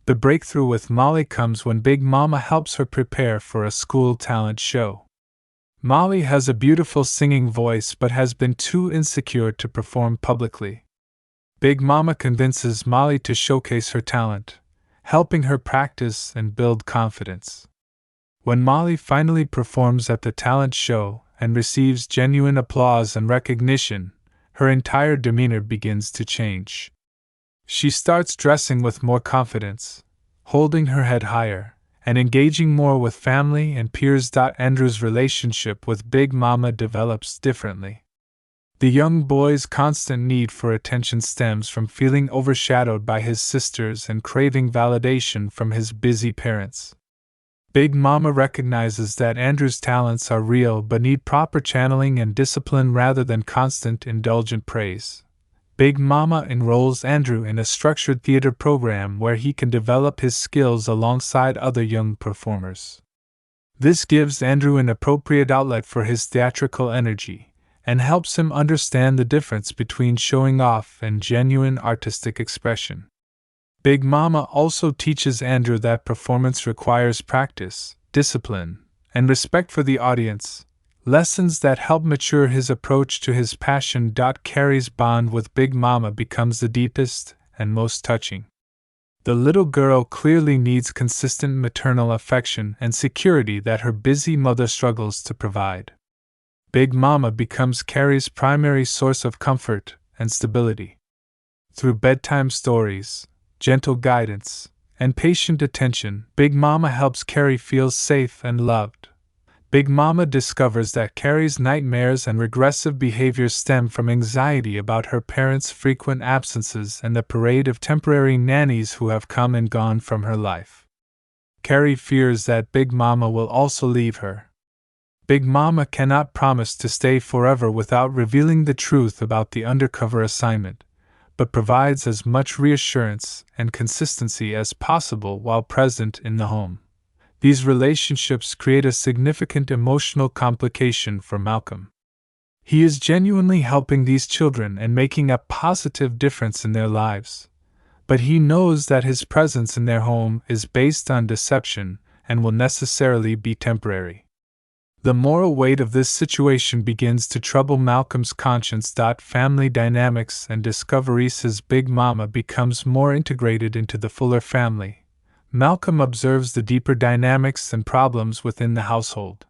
The breakthrough with Molly comes when Big Momma helps her prepare for a school talent show. Molly has a beautiful singing voice but has been too insecure to perform publicly. Big Momma convinces Molly to showcase her talent, helping her practice and build confidence. When Molly finally performs at the talent show and receives genuine applause and recognition, her entire demeanor begins to change. She starts dressing with more confidence, holding her head higher, and engaging more with family and peers. Andrew's relationship with Big Momma develops differently. The young boy's constant need for attention stems from feeling overshadowed by his sisters and craving validation from his busy parents. Big Momma recognizes that Andrew's talents are real but need proper channeling and discipline rather than constant indulgent praise. Big Momma enrolls Andrew in a structured theater program where he can develop his skills alongside other young performers. This gives Andrew an appropriate outlet for his theatrical energy and helps him understand the difference between showing off and genuine artistic expression. Big Momma also teaches Andrew that performance requires practice, discipline, and respect for the audience, lessons that help mature his approach to his passion. Carrie's bond with Big Momma becomes the deepest and most touching. The little girl clearly needs consistent maternal affection and security that her busy mother struggles to provide. Big Momma becomes Carrie's primary source of comfort and stability. Through bedtime stories, gentle guidance, and patient attention, Big Momma helps Carrie feel safe and loved. Big Momma discovers that Carrie's nightmares and regressive behaviors stem from anxiety about her parents' frequent absences and the parade of temporary nannies who have come and gone from her life. Carrie fears that Big Momma will also leave her. Big Momma cannot promise to stay forever without revealing the truth about the undercover assignment, but provides as much reassurance and consistency as possible while present in the home. These relationships create a significant emotional complication for Malcolm. He is genuinely helping these children and making a positive difference in their lives, but he knows that his presence in their home is based on deception and will necessarily be temporary. The moral weight of this situation begins to trouble Malcolm's conscience. Family dynamics and discoveries as Big Momma becomes more integrated into the Fuller family. Malcolm observes the deeper dynamics and problems within the household.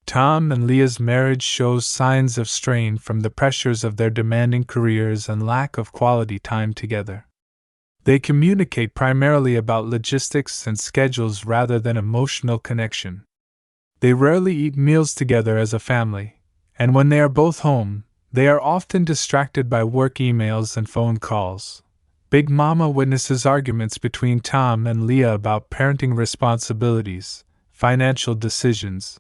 Tom and Leah's marriage shows signs of strain from the pressures of their demanding careers and lack of quality time together. They communicate primarily about logistics and schedules rather than emotional connection. They rarely eat meals together as a family, and when they are both home, they are often distracted by work emails and phone calls. Big Momma witnesses arguments between Tom and Leah about parenting responsibilities, financial decisions,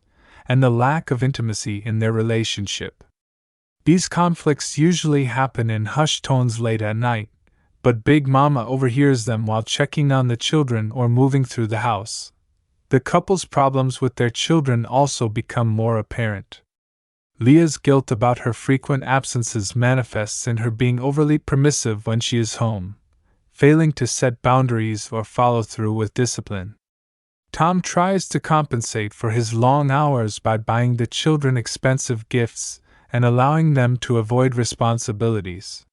and the lack of intimacy in their relationship. These conflicts usually happen in hushed tones late at night, but Big Momma overhears them while checking on the children or moving through the house. The couple's problems with their children also become more apparent. Leah's guilt about her frequent absences manifests in her being overly permissive when she is home, failing to set boundaries or follow through with discipline. Tom tries to compensate for his long hours by buying the children expensive gifts and allowing them to avoid responsibilities.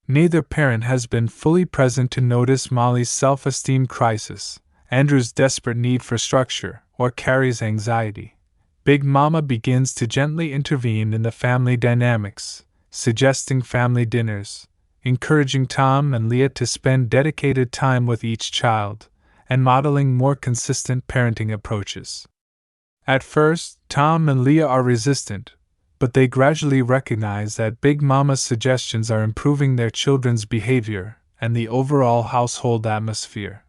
Neither parent has been fully present to notice Molly's self-esteem crisis, Andrew's desperate need for structure, or Carrie's anxiety. Big Momma begins to gently intervene in the family dynamics, suggesting family dinners, encouraging Tom and Leah to spend dedicated time with each child, and modeling more consistent parenting approaches. At first, Tom and Leah are resistant, but they gradually recognize that Big Momma's suggestions are improving their children's behavior and the overall household atmosphere.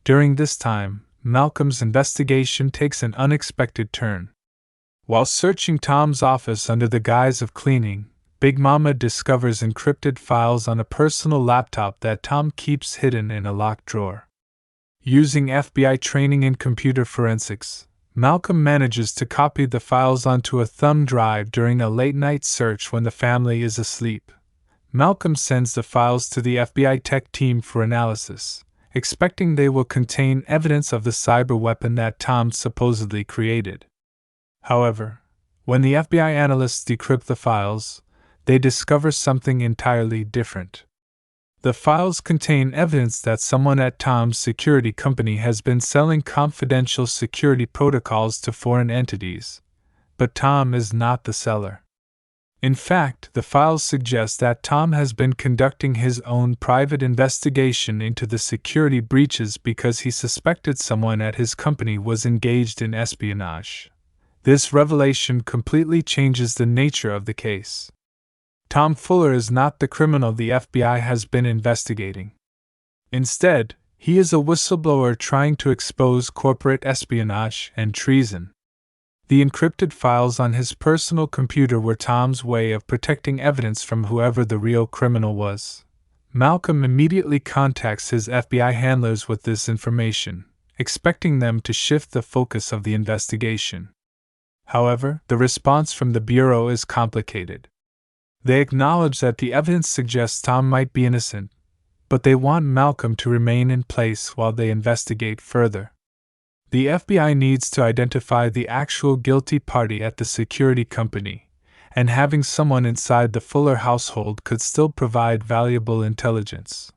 During this time, Malcolm's investigation takes an unexpected turn. While searching Tom's office under the guise of cleaning, Big Momma discovers encrypted files on a personal laptop that Tom keeps hidden in a locked drawer. Using FBI training in computer forensics, Malcolm manages to copy the files onto a thumb drive during a late-night search when the family is asleep. Malcolm sends the files to the FBI tech team for analysis, expecting they will contain evidence of the cyber weapon that Tom supposedly created. However, when the FBI analysts decrypt the files, they discover something entirely different. The files contain evidence that someone at Tom's security company has been selling confidential security protocols to foreign entities, but Tom is not the seller. In fact, the files suggest that Tom has been conducting his own private investigation into the security breaches because he suspected someone at his company was engaged in espionage. This revelation completely changes the nature of the case. Tom Fuller is not the criminal the FBI has been investigating. Instead, he is a whistleblower trying to expose corporate espionage and treason. The encrypted files on his personal computer were Tom's way of protecting evidence from whoever the real criminal was. Malcolm immediately contacts his FBI handlers with this information, expecting them to shift the focus of the investigation. However, the response from the Bureau is complicated. They acknowledge that the evidence suggests Tom might be innocent, but they want Malcolm to remain in place while they investigate further. The FBI needs to identify the actual guilty party at the security company, and having someone inside the Fuller household could still provide valuable intelligence.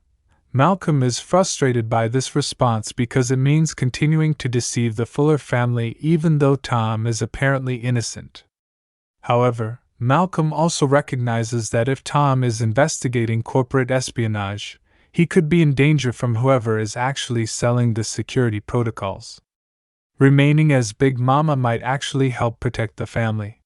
Malcolm is frustrated by this response because it means continuing to deceive the Fuller family even though Tom is apparently innocent. However, Malcolm also recognizes that if Tom is investigating corporate espionage, he could be in danger from whoever is actually selling the security protocols. Remaining as Big Momma might actually help protect the family.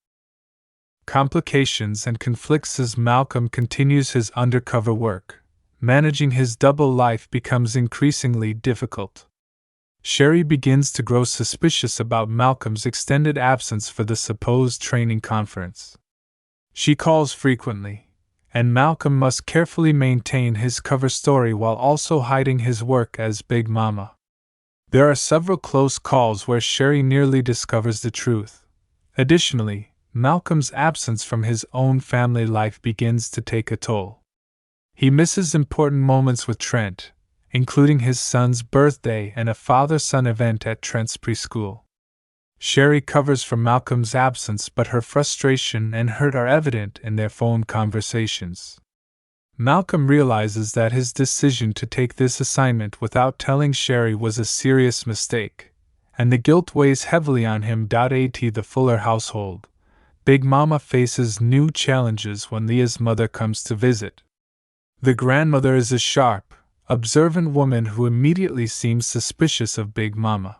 Complications and conflicts as Malcolm continues his undercover work. Managing his double life becomes increasingly difficult. Sherry begins to grow suspicious about Malcolm's extended absence for the supposed training conference. She calls frequently, and Malcolm must carefully maintain his cover story while also hiding his work as Big Momma. There are several close calls where Sherry nearly discovers the truth. Additionally, Malcolm's absence from his own family life begins to take a toll. He misses important moments with Trent, including his son's birthday and a father-son event at Trent's preschool. Sherry covers for Malcolm's absence, but her frustration and hurt are evident in their phone conversations. Malcolm realizes that his decision to take this assignment without telling Sherry was a serious mistake, and the guilt weighs heavily on him. At the Fuller household, Big Momma faces new challenges when Leah's mother comes to visit. The grandmother is a sharp, observant woman who immediately seems suspicious of Big Momma.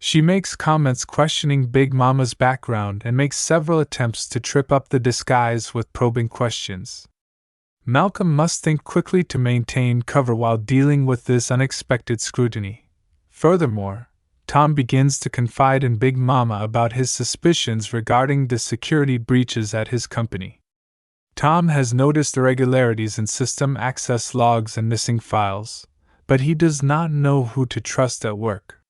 She makes comments questioning Big Momma's background and makes several attempts to trip up the disguise with probing questions. Malcolm must think quickly to maintain cover while dealing with this unexpected scrutiny. Furthermore, Tom begins to confide in Big Momma about his suspicions regarding the security breaches at his company. Tom has noticed irregularities in system access logs and missing files, but he does not know who to trust at work.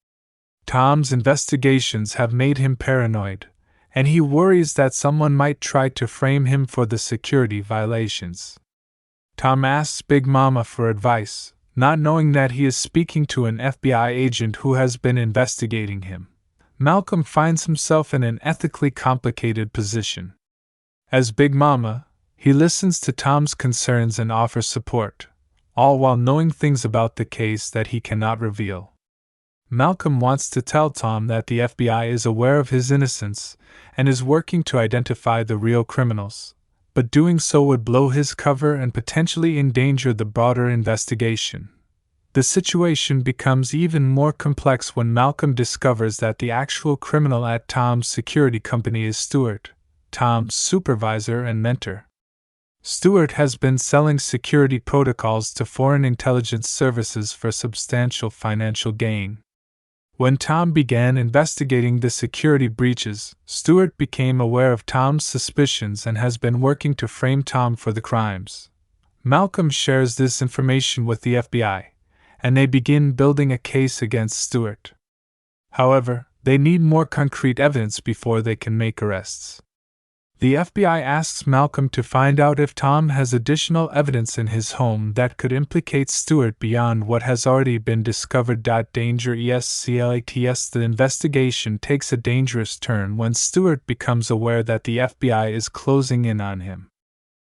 Tom's investigations have made him paranoid, and he worries that someone might try to frame him for the security violations. Tom asks Big Momma for advice, not knowing that he is speaking to an FBI agent who has been investigating him. Malcolm finds himself in an ethically complicated position. As Big Momma, he listens to Tom's concerns and offers support, all while knowing things about the case that he cannot reveal. Malcolm wants to tell Tom that the FBI is aware of his innocence and is working to identify the real criminals, but doing so would blow his cover and potentially endanger the broader investigation. The situation becomes even more complex when Malcolm discovers that the actual criminal at Tom's security company is Stewart, Tom's supervisor and mentor. Stewart has been selling security protocols to foreign intelligence services for substantial financial gain. When Tom began investigating the security breaches, Stewart became aware of Tom's suspicions and has been working to frame Tom for the crimes. Malcolm shares this information with the FBI, and they begin building a case against Stewart. However, they need more concrete evidence before they can make arrests. The FBI asks Malcolm to find out if Tom has additional evidence in his home that could implicate Stewart beyond what has already been discovered. Danger escalates. The investigation takes a dangerous turn when Stewart becomes aware that the FBI is closing in on him.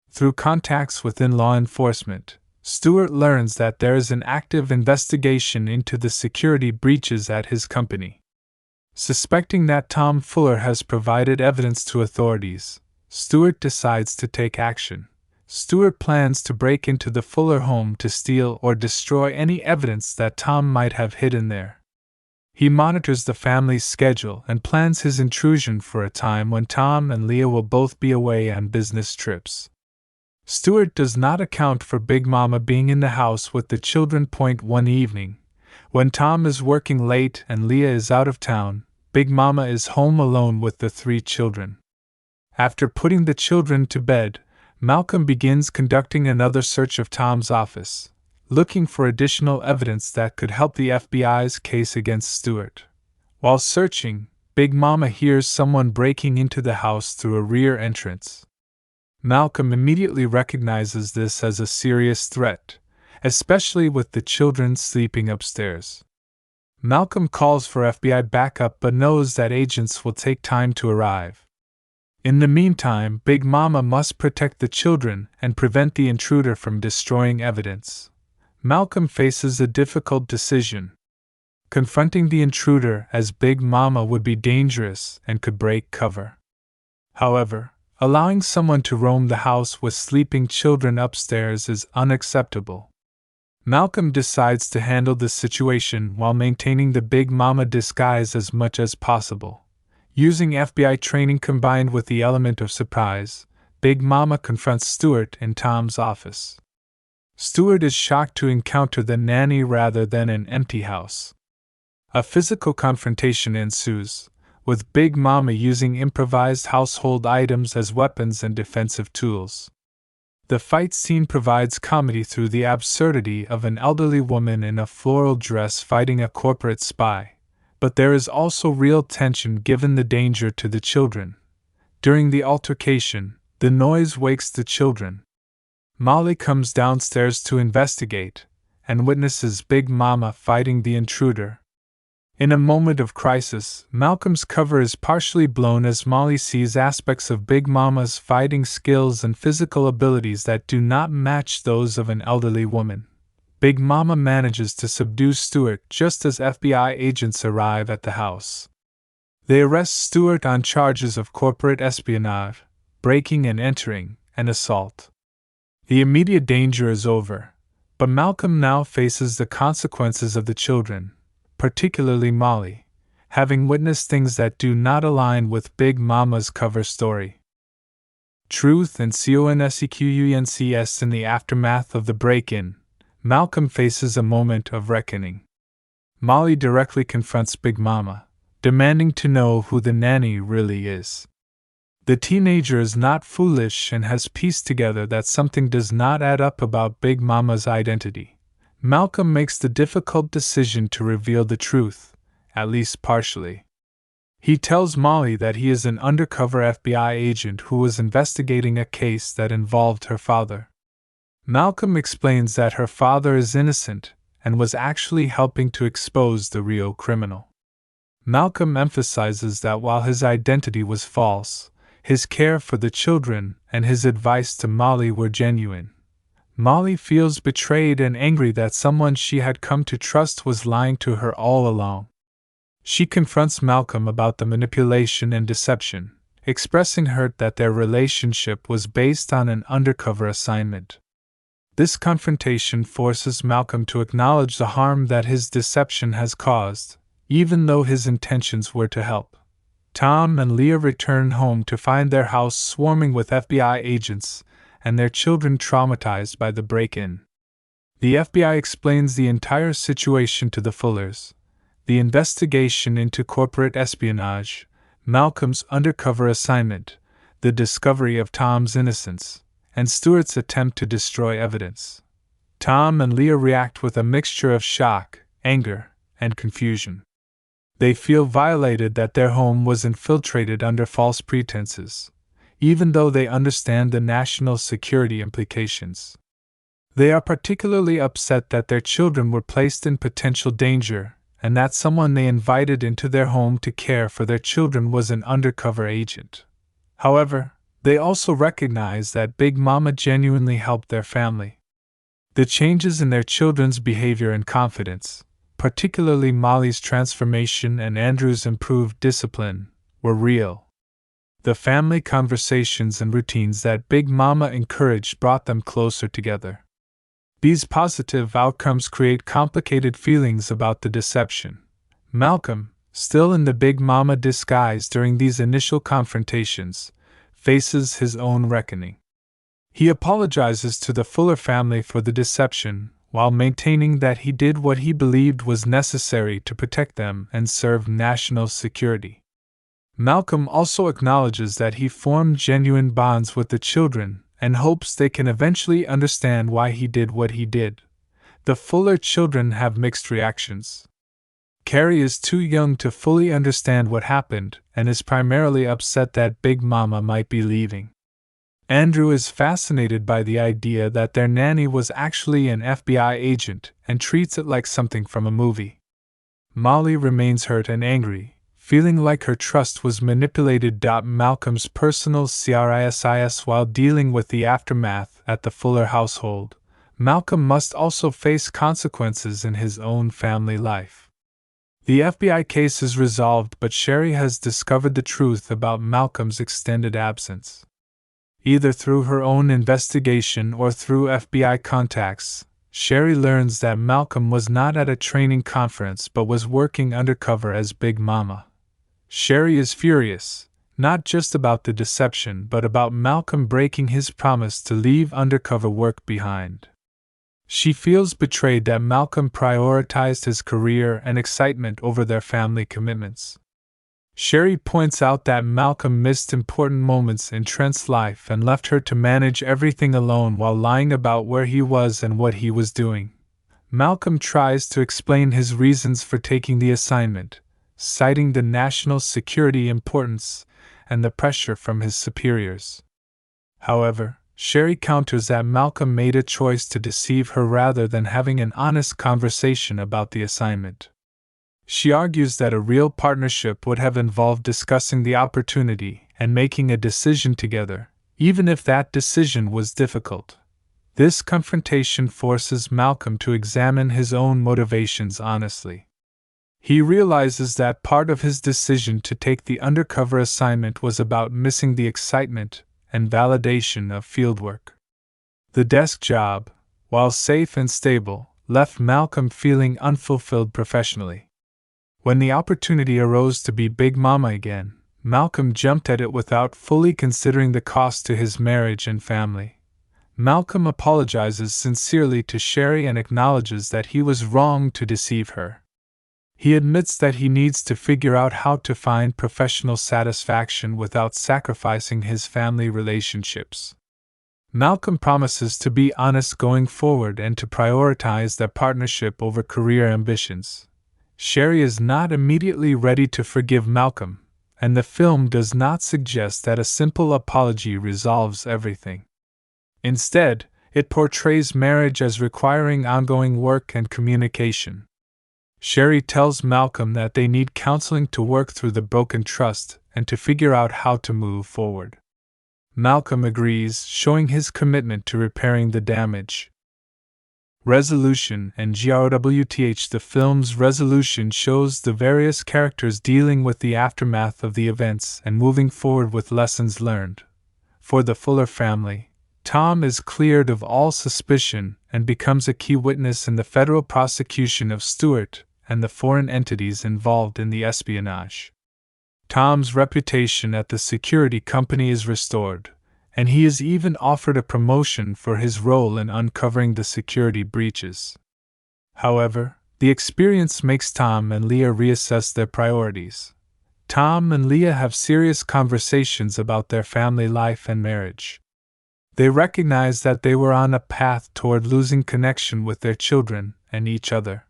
Through contacts within law enforcement, Stewart learns that there is an active investigation into the security breaches at his company. Suspecting that Tom Fuller has provided evidence to authorities, Stewart decides to take action. Stewart plans to break into the Fuller home to steal or destroy any evidence that Tom might have hidden there. He monitors the family's schedule and plans his intrusion for a time when Tom and Leah will both be away on business trips. Stewart does not account for Big Momma being in the house with the children. One evening, when Tom is working late and Leah is out of town, Big Momma is home alone with the 3 children. After putting the children to bed, Malcolm begins conducting another search of Tom's office, looking for additional evidence that could help the FBI's case against Stewart. While searching, Big Momma hears someone breaking into the house through a rear entrance. Malcolm immediately recognizes this as a serious threat, especially with the children sleeping upstairs. Malcolm calls for FBI backup but knows that agents will take time to arrive. In the meantime, Big Momma must protect the children and prevent the intruder from destroying evidence. Malcolm faces a difficult decision. Confronting the intruder as Big Momma would be dangerous and could break cover. However, allowing someone to roam the house with sleeping children upstairs is unacceptable. Malcolm decides to handle the situation while maintaining the Big Momma disguise as much as possible. Using FBI training combined with the element of surprise, Big Momma confronts Stewart in Tom's office. Stewart is shocked to encounter the nanny rather than an empty house. A physical confrontation ensues, with Big Momma using improvised household items as weapons and defensive tools. The fight scene provides comedy through the absurdity of an elderly woman in a floral dress fighting a corporate spy, but there is also real tension given the danger to the children. During the altercation, the noise wakes the children. Molly comes downstairs to investigate, and witnesses Big Momma fighting the intruder. In a moment of crisis, Malcolm's cover is partially blown as Molly sees aspects of Big Momma's fighting skills and physical abilities that do not match those of an elderly woman. Big Momma manages to subdue Stewart just as FBI agents arrive at the house. They arrest Stewart on charges of corporate espionage, breaking and entering, and assault. The immediate danger is over, but Malcolm now faces the consequences of the children, particularly Molly, having witnessed things that do not align with Big Momma's cover story. Truth and consequences in the aftermath of the break-in, Malcolm faces a moment of reckoning. Molly directly confronts Big Momma, demanding to know who the nanny really is. The teenager is not foolish and has pieced together that something does not add up about Big Momma's identity. Malcolm makes the difficult decision to reveal the truth, at least partially. He tells Molly that he is an undercover FBI agent who was investigating a case that involved her father. Malcolm explains that her father is innocent and was actually helping to expose the real criminal. Malcolm emphasizes that while his identity was false, his care for the children and his advice to Molly were genuine. Molly feels betrayed and angry that someone she had come to trust was lying to her all along. She confronts Malcolm about the manipulation and deception, expressing hurt that their relationship was based on an undercover assignment. This confrontation forces Malcolm to acknowledge the harm that his deception has caused, even though his intentions were to help. Tom and Leah return home to find their house swarming with FBI agents, and their children traumatized by the break-in. The FBI explains the entire situation to the Fullers: the investigation into corporate espionage, Malcolm's undercover assignment, the discovery of Tom's innocence, and Stewart's attempt to destroy evidence. Tom and Leah react with a mixture of shock, anger, and confusion. They feel violated that their home was infiltrated under false pretenses, even though they understand the national security implications. They are particularly upset that their children were placed in potential danger, and that someone they invited into their home to care for their children was an undercover agent. However, they also recognize that Big Momma genuinely helped their family. The changes in their children's behavior and confidence, particularly Molly's transformation and Andrew's improved discipline, were real. The family conversations and routines that Big Momma encouraged brought them closer together. These positive outcomes create complicated feelings about the deception. Malcolm, still in the Big Momma disguise during these initial confrontations, faces his own reckoning. He apologizes to the Fuller family for the deception, while maintaining that he did what he believed was necessary to protect them and serve national security. Malcolm also acknowledges that he formed genuine bonds with the children and hopes they can eventually understand why he did what he did. The Fuller children have mixed reactions. Carrie is too young to fully understand what happened and is primarily upset that Big Momma might be leaving. Andrew is fascinated by the idea that their nanny was actually an FBI agent and treats it like something from a movie. Molly remains hurt and angry, feeling like her trust was manipulated. Malcolm's personal crisis while dealing with the aftermath at the Fuller household. Malcolm must also face consequences in his own family life. The FBI case is resolved, but Sherry has discovered the truth about Malcolm's extended absence. Either through her own investigation or through FBI contacts, Sherry learns that Malcolm was not at a training conference but was working undercover as Big Momma. Sherry is furious, not just about the deception but about Malcolm breaking his promise to leave undercover work behind. She feels betrayed that Malcolm prioritized his career and excitement over their family commitments. Sherry points out that Malcolm missed important moments in Trent's life and left her to manage everything alone while lying about where he was and what he was doing. Malcolm tries to explain his reasons for taking the assignment, citing the national security importance and the pressure from his superiors. However, Sherry counters that Malcolm made a choice to deceive her rather than having an honest conversation about the assignment. She argues that a real partnership would have involved discussing the opportunity and making a decision together, even if that decision was difficult. This confrontation forces Malcolm to examine his own motivations honestly. He realizes that part of his decision to take the undercover assignment was about missing the excitement and validation of fieldwork. The desk job, while safe and stable, left Malcolm feeling unfulfilled professionally. When the opportunity arose to be Big Momma again, Malcolm jumped at it without fully considering the cost to his marriage and family. Malcolm apologizes sincerely to Sherry and acknowledges that he was wrong to deceive her. He admits that he needs to figure out how to find professional satisfaction without sacrificing his family relationships. Malcolm promises to be honest going forward and to prioritize their partnership over career ambitions. Sherry is not immediately ready to forgive Malcolm, and the film does not suggest that a simple apology resolves everything. Instead, it portrays marriage as requiring ongoing work and communication. Sherry tells Malcolm that they need counseling to work through the broken trust and to figure out how to move forward. Malcolm agrees, showing his commitment to repairing the damage. Resolution and GRWTH. The film's resolution shows the various characters dealing with the aftermath of the events and moving forward with lessons learned. For the Fuller family, Tom is cleared of all suspicion and becomes a key witness in the federal prosecution of Stewart and the foreign entities involved in the espionage. Tom's reputation at the security company is restored, and he is even offered a promotion for his role in uncovering the security breaches. However, the experience makes Tom and Leah reassess their priorities. Tom and Leah have serious conversations about their family life and marriage. They recognize that they were on a path toward losing connection with their children and each other.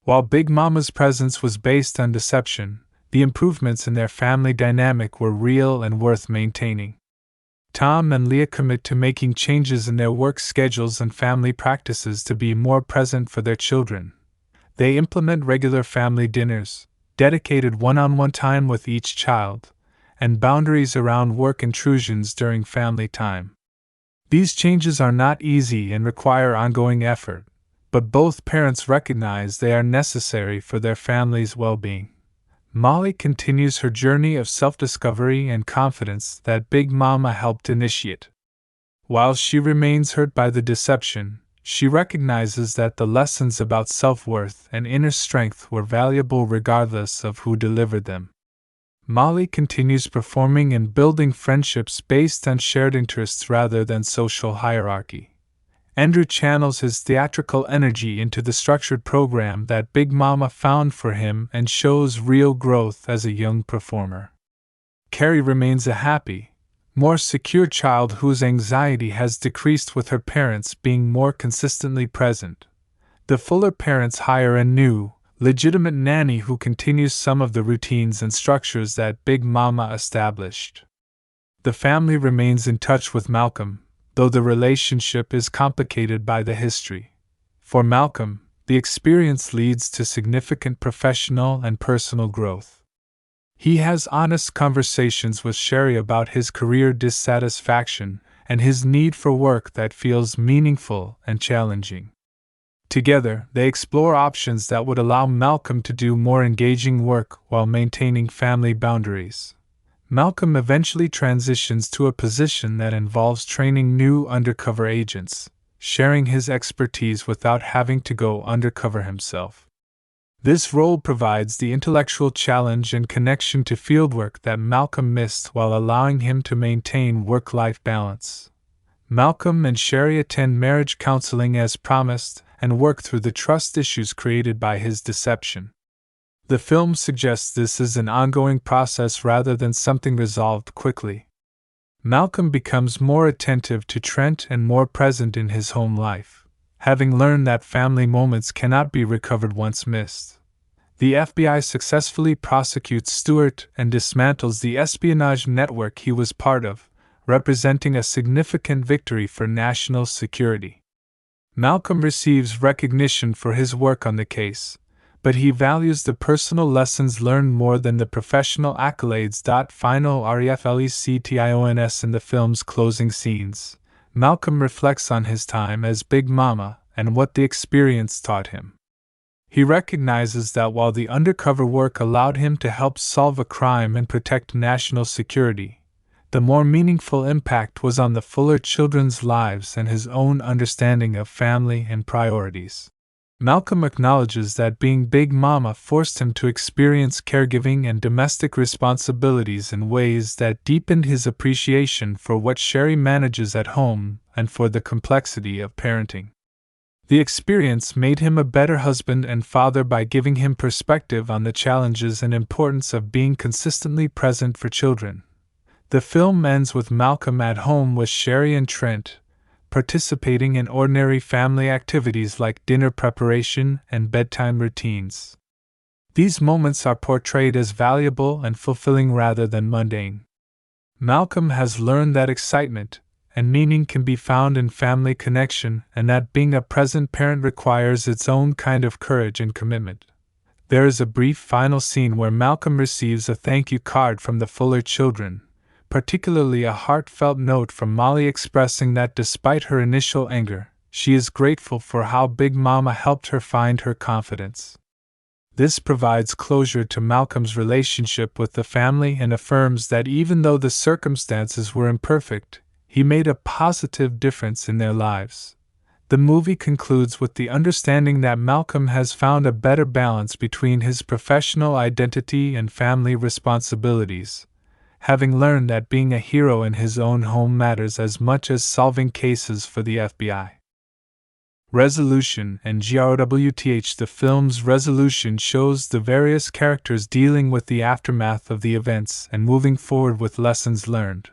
While Big Momma's presence was based on deception, the improvements in their family dynamic were real and worth maintaining. Tom and Leah commit to making changes in their work schedules and family practices to be more present for their children. They implement regular family dinners, dedicated one-on-one time with each child, and boundaries around work intrusions during family time. These changes are not easy and require ongoing effort, but both parents recognize they are necessary for their family's well-being. Molly continues her journey of self-discovery and confidence that Big Momma helped initiate. While she remains hurt by the deception, she recognizes that the lessons about self-worth and inner strength were valuable regardless of who delivered them. Molly continues performing and building friendships based on shared interests rather than social hierarchy. Andrew channels his theatrical energy into the structured program that Big Momma found for him and shows real growth as a young performer. Carrie remains a happy, more secure child whose anxiety has decreased with her parents being more consistently present. The Fuller parents hire a new, legitimate nanny who continues some of the routines and structures that Big Momma established. The family remains in touch with Malcolm, though the relationship is complicated by the history. For Malcolm, the experience leads to significant professional and personal growth. He has honest conversations with Sherry about his career dissatisfaction and his need for work that feels meaningful and challenging. Together, they explore options that would allow Malcolm to do more engaging work while maintaining family boundaries. Malcolm eventually transitions to a position that involves training new undercover agents, sharing his expertise without having to go undercover himself. This role provides the intellectual challenge and connection to fieldwork that Malcolm missed while allowing him to maintain work-life balance. Malcolm and Sherry attend marriage counseling as promised and work through the trust issues created by his deception. The film suggests this is an ongoing process rather than something resolved quickly. Malcolm becomes more attentive to Trent and more present in his home life, having learned that family moments cannot be recovered once missed. The FBI successfully prosecutes Stewart and dismantles the espionage network he was part of, representing a significant victory for national security. Malcolm receives recognition for his work on the case, but he values the personal lessons learned more than the professional accolades. Final reflections in the film's closing scenes. Malcolm reflects on his time as Big Momma and what the experience taught him. He recognizes that while the undercover work allowed him to help solve a crime and protect national security, the more meaningful impact was on the Fuller children's lives and his own understanding of family and priorities. Malcolm acknowledges that being Big Momma forced him to experience caregiving and domestic responsibilities in ways that deepened his appreciation for what Sherry manages at home and for the complexity of parenting. The experience made him a better husband and father by giving him perspective on the challenges and importance of being consistently present for children. The film ends with Malcolm at home with Sherry and Trent, participating in ordinary family activities like dinner preparation and bedtime routines. These moments are portrayed as valuable and fulfilling rather than mundane. Malcolm has learned that excitement and meaning can be found in family connection and that being a present parent requires its own kind of courage and commitment. There is a brief final scene where Malcolm receives a thank you card from the Fuller children, particularly a heartfelt note from Molly expressing that despite her initial anger, she is grateful for how Big Momma helped her find her confidence. This provides closure to Malcolm's relationship with the family and affirms that even though the circumstances were imperfect, he made a positive difference in their lives. The movie concludes with the understanding that Malcolm has found a better balance between his professional identity and family responsibilities, having learned that being a hero in his own home matters as much as solving cases for the FBI. Resolution and GRWTH. The film's resolution shows the various characters dealing with the aftermath of the events and moving forward with lessons learned.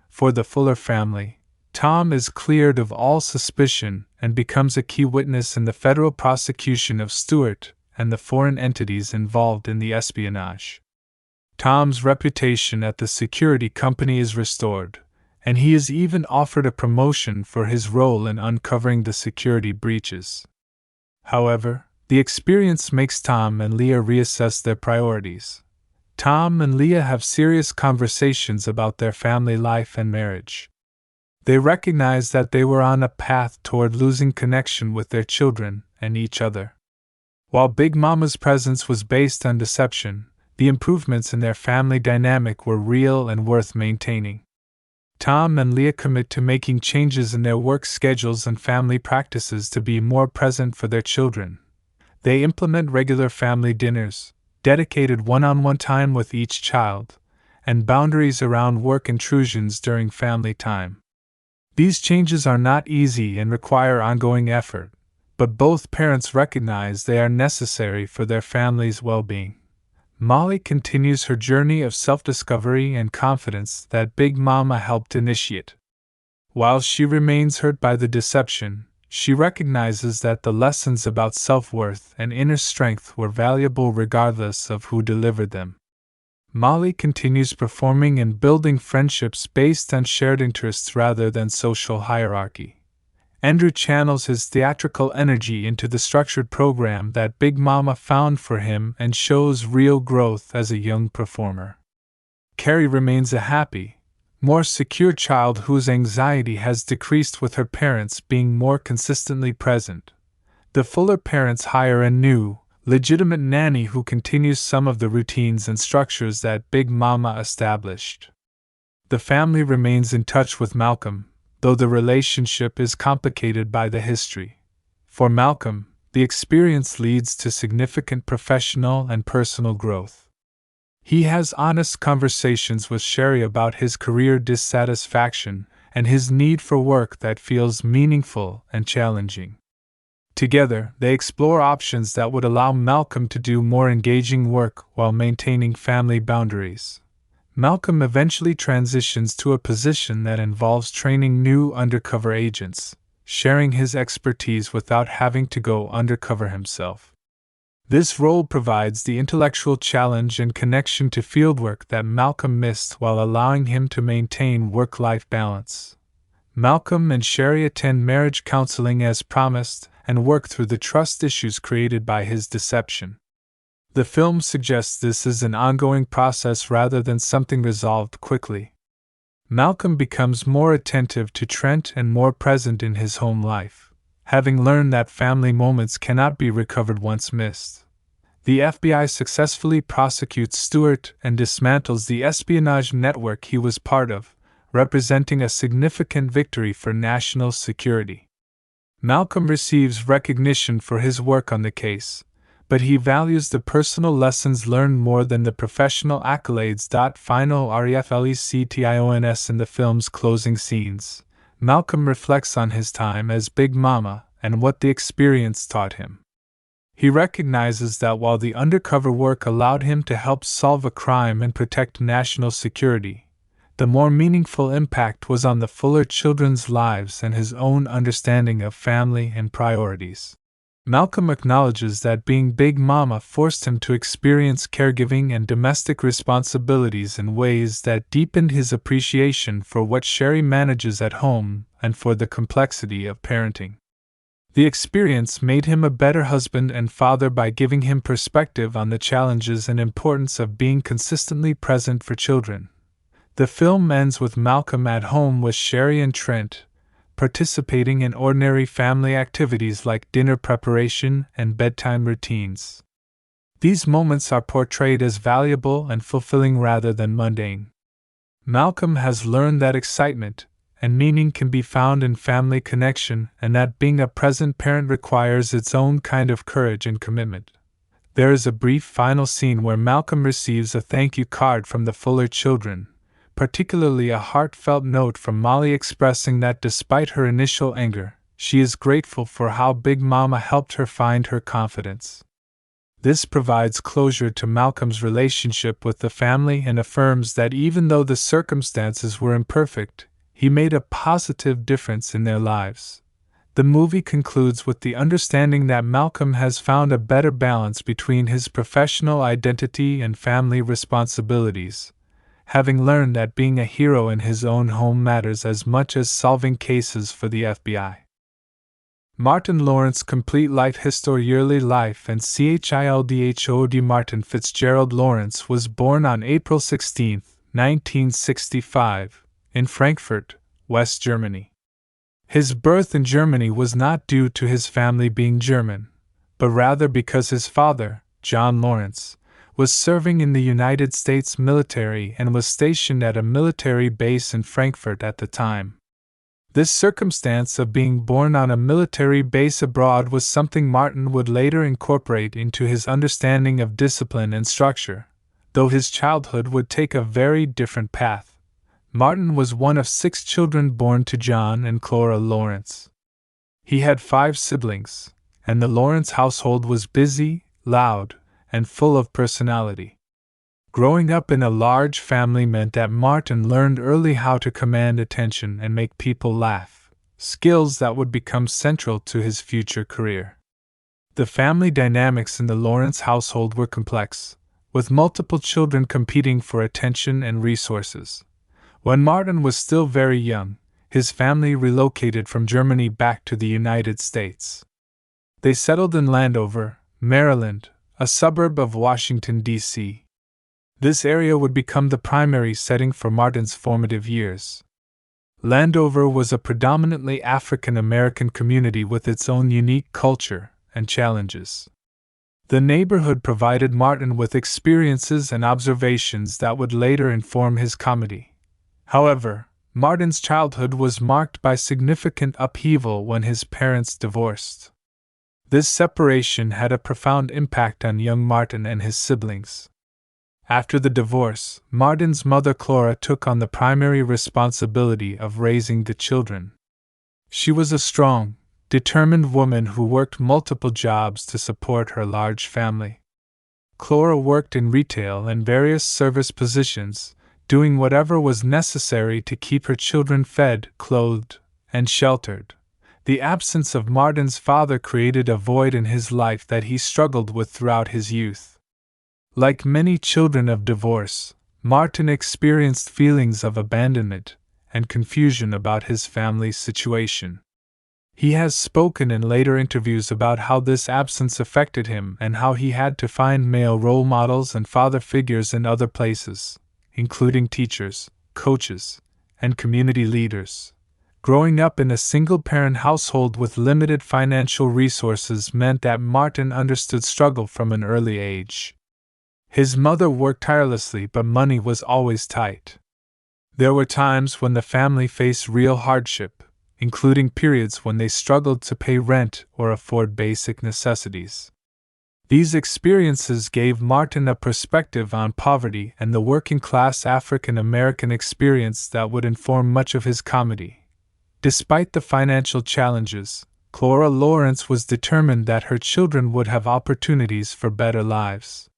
For the Fuller family, Tom is cleared of all suspicion and becomes a key witness in the federal prosecution of Stewart and the foreign entities involved in the espionage. Tom's reputation at the security company is restored, and he is even offered a promotion for his role in uncovering the security breaches. However, the experience makes Tom and Leah reassess their priorities. Tom and Leah have serious conversations about their family life and marriage. They recognized that they were on a path toward losing connection with their children and each other. While Big Momma's presence was based on deception, the improvements in their family dynamic were real and worth maintaining. Tom and Leah commit to making changes in their work schedules and family practices to be more present for their children. They implement regular family dinners, dedicated one-on-one time with each child, and boundaries around work intrusions during family time. These changes are not easy and require ongoing effort, but both parents recognize they are necessary for their family's well-being. Molly continues her journey of self-discovery and confidence that Big Momma helped initiate. While she remains hurt by the deception, she recognizes that the lessons about self-worth and inner strength were valuable regardless of who delivered them. Molly continues performing and building friendships based on shared interests rather than social hierarchy. Andrew channels his theatrical energy into the structured program that Big Momma found for him and shows real growth as a young performer. Carrie remains a happy, more secure child whose anxiety has decreased with her parents being more consistently present. The Fuller parents hire a new, legitimate nanny who continues some of the routines and structures that Big Momma established. The family remains in touch with Malcolm, though the relationship is complicated by the history. For Malcolm, the experience leads to significant professional and personal growth. He has honest conversations with Sherry about his career dissatisfaction and his need for work that feels meaningful and challenging. Together, they explore options that would allow Malcolm to do more engaging work while maintaining family boundaries. Malcolm eventually transitions to a position that involves training new undercover agents, sharing his expertise without having to go undercover himself. This role provides the intellectual challenge and connection to fieldwork that Malcolm missed while allowing him to maintain work-life balance. Malcolm and Sherry attend marriage counseling as promised and work through the trust issues created by his deception. The film suggests this is an ongoing process rather than something resolved quickly. Malcolm becomes more attentive to Trent and more present in his home life, having learned that family moments cannot be recovered once missed. The FBI successfully prosecutes Stewart and dismantles the espionage network he was part of, representing a significant victory for national security. Malcolm receives recognition for his work on the case, but he values the personal lessons learned more than the professional accolades. Final reflections in the film's closing scenes. Malcolm reflects on his time as Big Momma and what the experience taught him. He recognizes that while the undercover work allowed him to help solve a crime and protect national security, the more meaningful impact was on the Fuller children's lives and his own understanding of family and priorities. Malcolm acknowledges that being Big Momma forced him to experience caregiving and domestic responsibilities in ways that deepened his appreciation for what Sherry manages at home and for the complexity of parenting. The experience made him a better husband and father by giving him perspective on the challenges and importance of being consistently present for children. The film ends with Malcolm at home with Sherry and Trent, participating in ordinary family activities like dinner preparation and bedtime routines. These moments are portrayed as valuable and fulfilling rather than mundane. Malcolm has learned that excitement and meaning can be found in family connection and that being a present parent requires its own kind of courage and commitment. There is a brief final scene where Malcolm receives a thank you card from the Fuller children, particularly a heartfelt note from Molly expressing that despite her initial anger, she is grateful for how Big Momma helped her find her confidence. This provides closure to Malcolm's relationship with the family and affirms that even though the circumstances were imperfect, he made a positive difference in their lives. The movie concludes with the understanding that Malcolm has found a better balance between his professional identity and family responsibilities, having learned that being a hero in his own home matters as much as solving cases for the FBI. Martin Lawrence Complete Life History Yearly Life and Childhood. Martin Fitzgerald Lawrence was born on April 16, 1965, in Frankfurt, West Germany. His birth in Germany was not due to his family being German, but rather because his father, John Lawrence, was serving in the United States military and was stationed at a military base in Frankfurt at the time. This circumstance of being born on a military base abroad was something Martin would later incorporate into his understanding of discipline and structure, though his childhood would take a very different path. Martin was one of 6 children born to John and Clara Lawrence. He had 5 siblings, and the Lawrence household was busy, loud, and full of personality. Growing up in a large family meant that Martin learned early how to command attention and make people laugh, skills that would become central to his future career. The family dynamics in the Lawrence household were complex, with multiple children competing for attention and resources. When Martin was still very young, his family relocated from Germany back to the United States. They settled in Landover, Maryland, a suburb of Washington, D.C. This area would become the primary setting for Martin's formative years. Landover was a predominantly African American community with its own unique culture and challenges. The neighborhood provided Martin with experiences and observations that would later inform his comedy. However, Martin's childhood was marked by significant upheaval when his parents divorced. This separation had a profound impact on young Martin and his siblings. After the divorce, Martin's mother Clara took on the primary responsibility of raising the children. She was a strong, determined woman who worked multiple jobs to support her large family. Clara worked in retail and various service positions, doing whatever was necessary to keep her children fed, clothed, and sheltered. The absence of Martin's father created a void in his life that he struggled with throughout his youth. Like many children of divorce, Martin experienced feelings of abandonment and confusion about his family's situation. He has spoken in later interviews about how this absence affected him and how he had to find male role models and father figures in other places, including teachers, coaches, and community leaders. Growing up in a single-parent household with limited financial resources meant that Martin understood struggle from an early age. His mother worked tirelessly, but money was always tight. There were times when the family faced real hardship, including periods when they struggled to pay rent or afford basic necessities. These experiences gave Martin a perspective on poverty and the working-class African American experience that would inform much of his comedy. Despite the financial challenges, Clara Lawrence was determined that her children would have opportunities for better lives.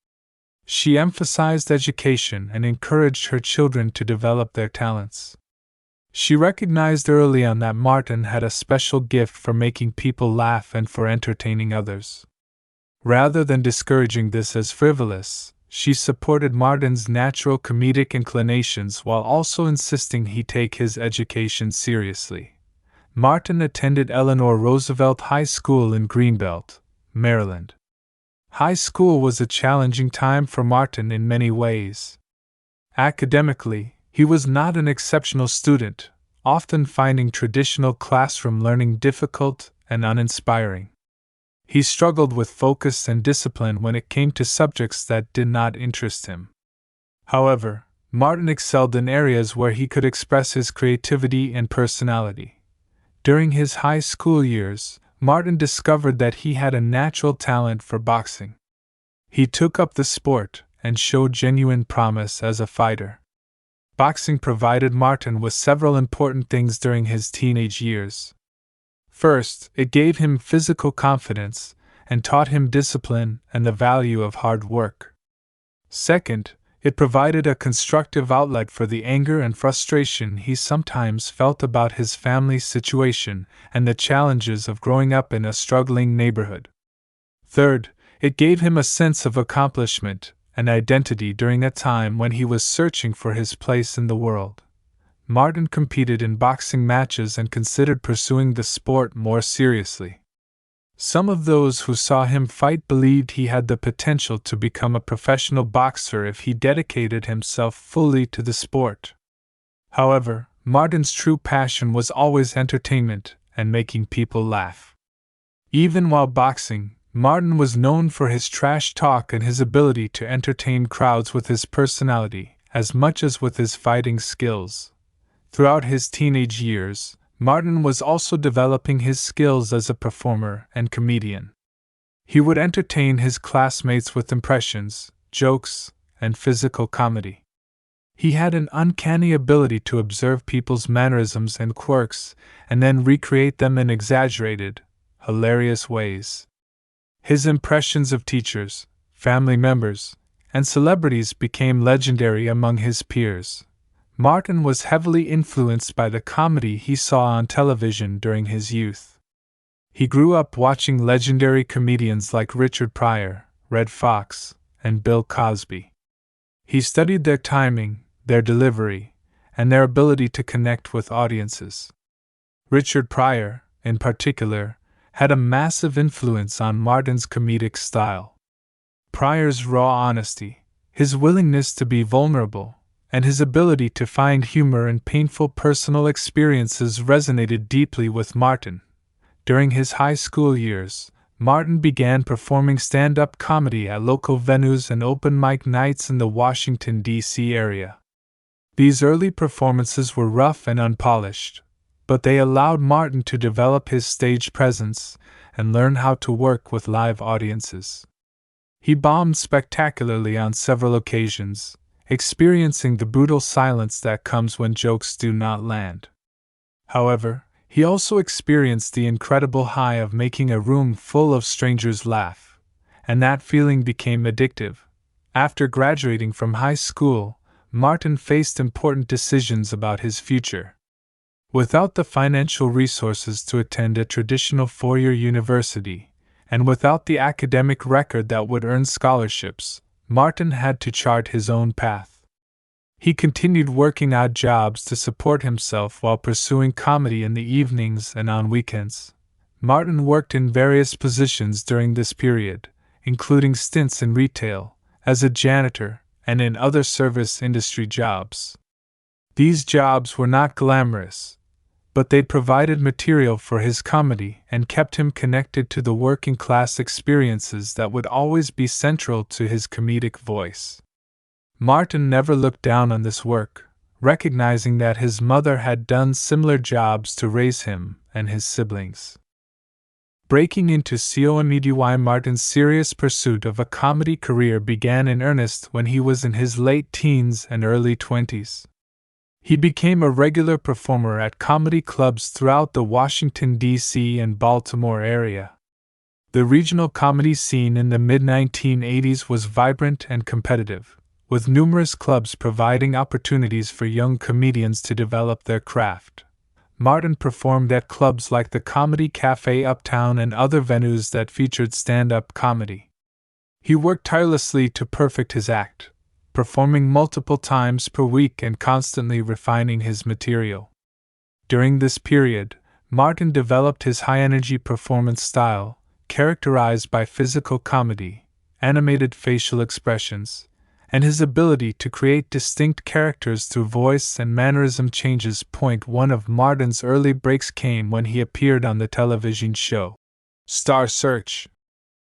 She emphasized education and encouraged her children to develop their talents. She recognized early on that Martin had a special gift for making people laugh and for entertaining others. Rather than discouraging this as frivolous, she supported Martin's natural comedic inclinations while also insisting he take his education seriously. Martin attended Eleanor Roosevelt High School in Greenbelt, Maryland. High school was a challenging time for Martin in many ways. Academically, he was not an exceptional student, often finding traditional classroom learning difficult and uninspiring. He struggled with focus and discipline when it came to subjects that did not interest him. However, Martin excelled in areas where he could express his creativity and personality. During his high school years, Martin discovered that he had a natural talent for boxing. He took up the sport and showed genuine promise as a fighter. Boxing provided Martin with several important things during his teenage years. First, it gave him physical confidence and taught him discipline and the value of hard work. Second, it provided a constructive outlet for the anger and frustration he sometimes felt about his family's situation and the challenges of growing up in a struggling neighborhood. Third, it gave him a sense of accomplishment and identity during a time when he was searching for his place in the world. Martin competed in boxing matches and considered pursuing the sport more seriously. Some of those who saw him fight believed he had the potential to become a professional boxer if he dedicated himself fully to the sport. However, Martin's true passion was always entertainment and making people laugh. Even while boxing, Martin was known for his trash talk and his ability to entertain crowds with his personality, as much as with his fighting skills. Throughout his teenage years, Martin was also developing his skills as a performer and comedian. He would entertain his classmates with impressions, jokes, and physical comedy. He had an uncanny ability to observe people's mannerisms and quirks and then recreate them in exaggerated, hilarious ways. His impressions of teachers, family members, and celebrities became legendary among his peers. Martin was heavily influenced by the comedy he saw on television during his youth. He grew up watching legendary comedians like Richard Pryor, Red Fox, and Bill Cosby. He studied their timing, their delivery, and their ability to connect with audiences. Richard Pryor, in particular, had a massive influence on Martin's comedic style. Pryor's raw honesty, his willingness to be vulnerable, and his ability to find humor in painful personal experiences resonated deeply with Martin. During his high school years, Martin began performing stand-up comedy at local venues and open mic nights in the Washington, D.C. area. These early performances were rough and unpolished, but they allowed Martin to develop his stage presence and learn how to work with live audiences. He bombed spectacularly on several occasions, experiencing the brutal silence that comes when jokes do not land. However, he also experienced the incredible high of making a room full of strangers laugh, and that feeling became addictive. After graduating from high school, Martin faced important decisions about his future. Without the financial resources to attend a traditional four-year university, and without the academic record that would earn scholarships, Martin had to chart his own path. He continued working odd jobs to support himself while pursuing comedy in the evenings and on weekends. Martin worked in various positions during this period, including stints in retail, as a janitor, and in other service industry jobs. These jobs were not glamorous, but they provided material for his comedy and kept him connected to the working class experiences that would always be central to his comedic voice. Martin never looked down on this work, recognizing that his mother had done similar jobs to raise him and his siblings. Breaking into comedy, Martin's serious pursuit of a comedy career began in earnest when he was in his late teens and early 20s. He became a regular performer at comedy clubs throughout the Washington, D.C. and Baltimore area. The regional comedy scene in the mid-1980s was vibrant and competitive, with numerous clubs providing opportunities for young comedians to develop their craft. Martin performed at clubs like the Comedy Cafe Uptown and other venues that featured stand-up comedy. He worked tirelessly to perfect his act, performing multiple times per week and constantly refining his material. During this period, Martin developed his high-energy performance style, characterized by physical comedy, animated facial expressions, and his ability to create distinct characters through voice and mannerism changes. One of Martin's early breaks came when he appeared on the television show Star Search,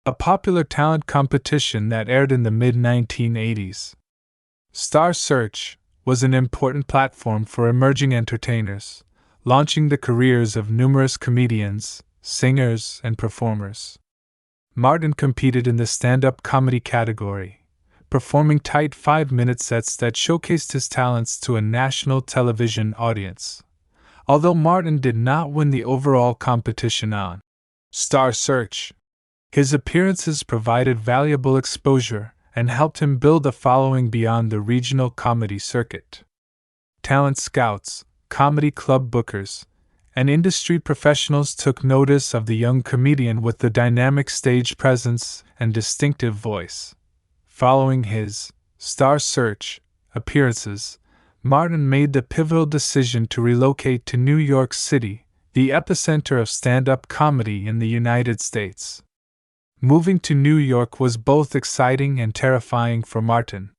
a popular talent competition that aired in the mid-1980s. Star Search was an important platform for emerging entertainers, launching the careers of numerous comedians, singers, and performers. Martin competed in the stand-up comedy category, performing tight 5-minute sets that showcased his talents to a national television audience. Although Martin did not win the overall competition on Star Search, his appearances provided valuable exposure and helped him build a following beyond the regional comedy circuit. Talent scouts, comedy club bookers, and industry professionals took notice of the young comedian with the dynamic stage presence and distinctive voice. Following his Star Search appearances, Martin made the pivotal decision to relocate to New York City, the epicenter of stand-up comedy in the United States. Moving to New York was both exciting and terrifying for Martin.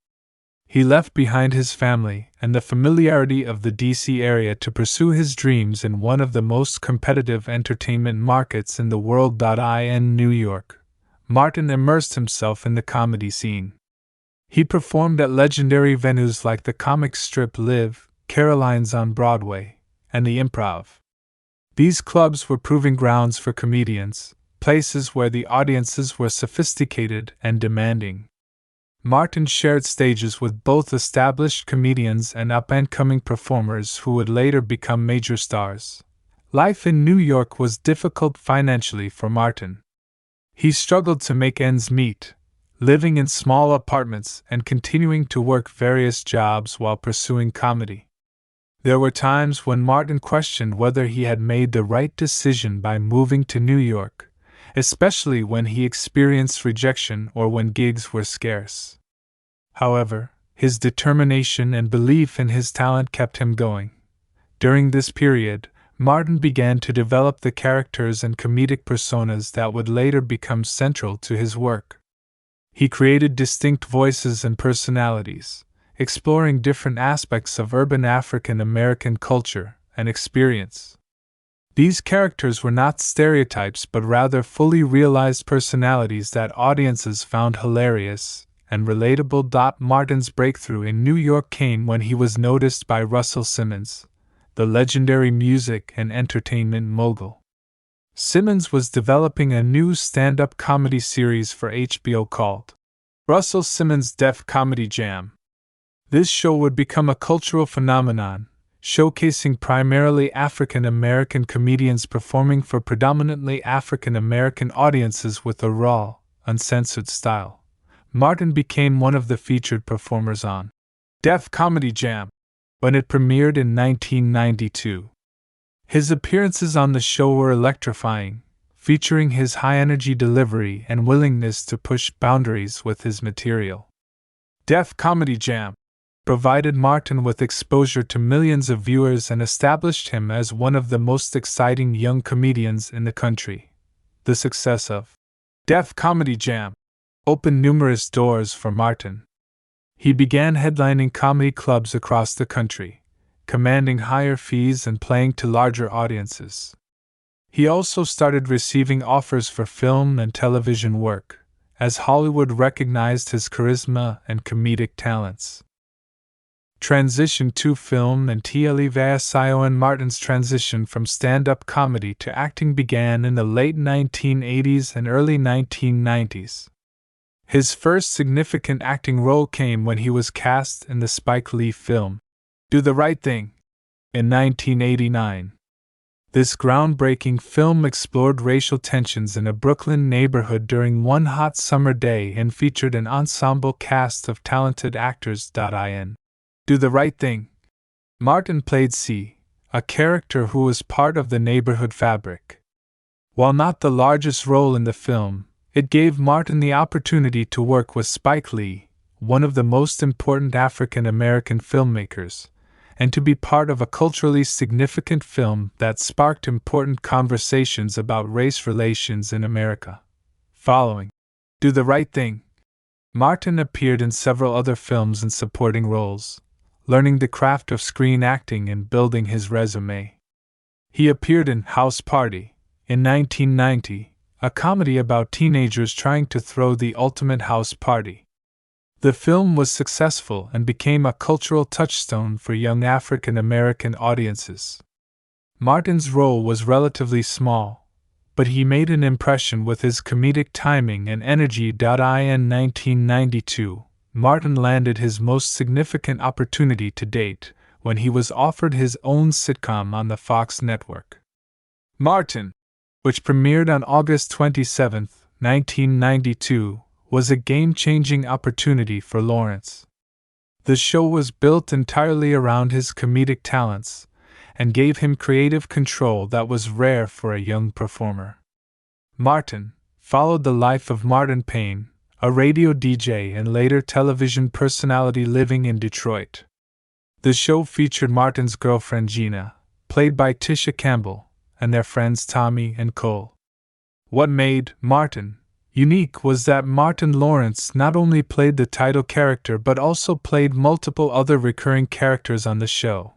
He left behind his family and the familiarity of the DC area to pursue his dreams in one of the most competitive entertainment markets in the world. In New York, Martin immersed himself in the comedy scene. He performed at legendary venues like the comic strip Live, Caroline's on Broadway, and the Improv. These clubs were proving grounds for comedians, places where the audiences were sophisticated and demanding. Martin shared stages with both established comedians and up-and-coming performers who would later become major stars. Life in New York was difficult financially for Martin. He struggled to make ends meet, living in small apartments and continuing to work various jobs while pursuing comedy. There were times when Martin questioned whether he had made the right decision by moving to New York, especially when he experienced rejection or when gigs were scarce. However, his determination and belief in his talent kept him going. During this period, Martin began to develop the characters and comedic personas that would later become central to his work. He created distinct voices and personalities, exploring different aspects of urban African American culture and experience. These characters were not stereotypes but rather fully realized personalities that audiences found hilarious and relatable. Martin's breakthrough in New York came when he was noticed by Russell Simmons, the legendary music and entertainment mogul. Simmons was developing a new stand-up comedy series for HBO called Russell Simmons' Def Comedy Jam. This show would become a cultural phenomenon, showcasing primarily African American comedians performing for predominantly African American audiences with a raw, uncensored style. Martin became one of the featured performers on Def Comedy Jam when it premiered in 1992. His appearances on the show were electrifying, featuring his high-energy delivery and willingness to push boundaries with his material. Def Comedy Jam provided Martin with exposure to millions of viewers and established him as one of the most exciting young comedians in the country. The success of Def Comedy Jam opened numerous doors for Martin. He began headlining comedy clubs across the country, commanding higher fees and playing to larger audiences. He also started receiving offers for film and television work, as Hollywood recognized his charisma and comedic talents. Transition to film and television. Martin's transition from stand-up comedy to acting began in the late 1980s and early 1990s. His first significant acting role came when he was cast in the Spike Lee film, Do the Right Thing, in 1989. This groundbreaking film explored racial tensions in a Brooklyn neighborhood during one hot summer day and featured an ensemble cast of talented actors. In Do the Right Thing, Martin played C, a character who was part of the neighborhood fabric. While not the largest role in the film, it gave Martin the opportunity to work with Spike Lee, one of the most important African American filmmakers, and to be part of a culturally significant film that sparked important conversations about race relations in America. Following Do the Right Thing, Martin appeared in several other films in supporting roles, learning the craft of screen acting and building his resume. He appeared in House Party in 1990, a comedy about teenagers trying to throw the ultimate house party. The film was successful and became a cultural touchstone for young African American audiences. Martin's role was relatively small, but he made an impression with his comedic timing and energy. In 1992, Martin landed his most significant opportunity to date when he was offered his own sitcom on the Fox network. Martin, which premiered on August 27, 1992, was a game-changing opportunity for Lawrence. The show was built entirely around his comedic talents and gave him creative control that was rare for a young performer. Martin followed the life of Martin Payne, a radio DJ and later television personality living in Detroit. The show featured Martin's girlfriend Gina, played by Tisha Campbell, and their friends Tommy and Cole. What made Martin Unique was that Martin Lawrence not only played the title character but also played multiple other recurring characters on the show.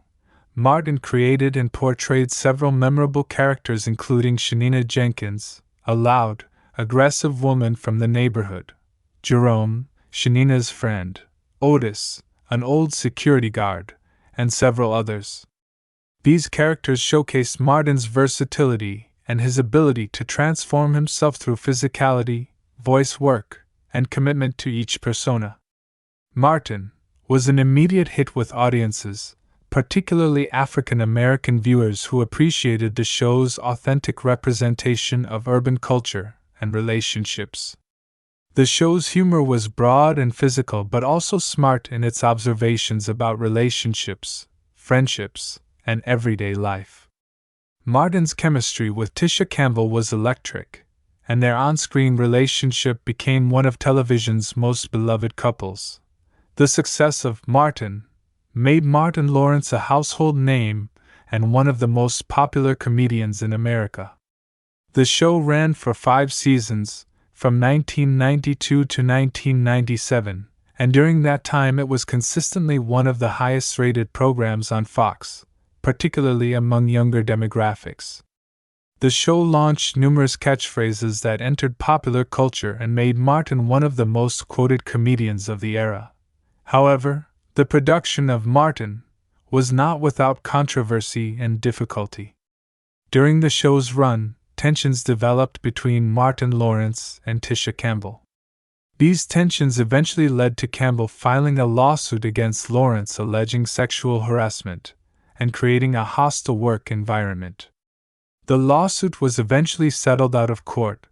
Martin created and portrayed several memorable characters, including Shanina Jenkins, a loud, aggressive woman from the neighborhood, Jerome, Shanina's friend, Otis, an old security guard, and several others. These characters showcased Martin's versatility and his ability to transform himself through physicality, voice work, and commitment to each persona. Martin was an immediate hit with audiences, particularly African American viewers who appreciated the show's authentic representation of urban culture and relationships. The show's humor was broad and physical but also smart in its observations about relationships, friendships, and everyday life. Martin's chemistry with Tisha Campbell was electric, and their on-screen relationship became one of television's most beloved couples. The success of Martin made Martin Lawrence a household name and one of the most popular comedians in America. The show ran for 5 seasons, from 1992 to 1997, and during that time it was consistently one of the highest-rated programs on Fox, particularly among younger demographics. The show launched numerous catchphrases that entered popular culture and made Martin one of the most quoted comedians of the era. However, the production of Martin was not without controversy and difficulty. During the show's run, tensions developed between Martin Lawrence and Tisha Campbell. These tensions eventually led to Campbell filing a lawsuit against Lawrence alleging sexual harassment and creating a hostile work environment. The lawsuit was eventually settled out of court,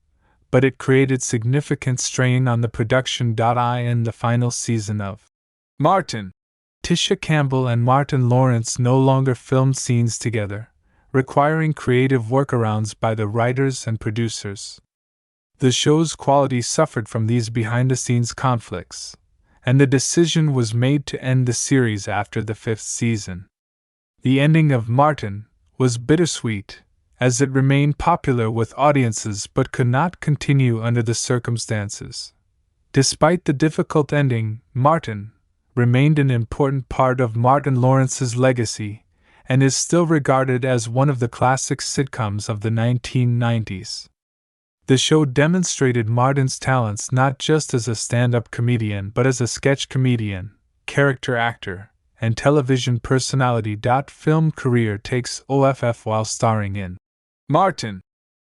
but it created significant strain on the production. In the final season of Martin, Tisha Campbell and Martin Lawrence no longer filmed scenes together, requiring creative workarounds by the writers and producers. The show's quality suffered from these behind-the-scenes conflicts, and the decision was made to end the series after the 5th season. The ending of Martin was bittersweet, as it remained popular with audiences but could not continue under the circumstances. Despite the difficult ending, Martin remained an important part of Martin Lawrence's legacy and is still regarded as one of the classic sitcoms of the 1990s. The show demonstrated Martin's talents not just as a stand-up comedian but as a sketch comedian, character actor, and television personality. Film career takes off while starring in Martin.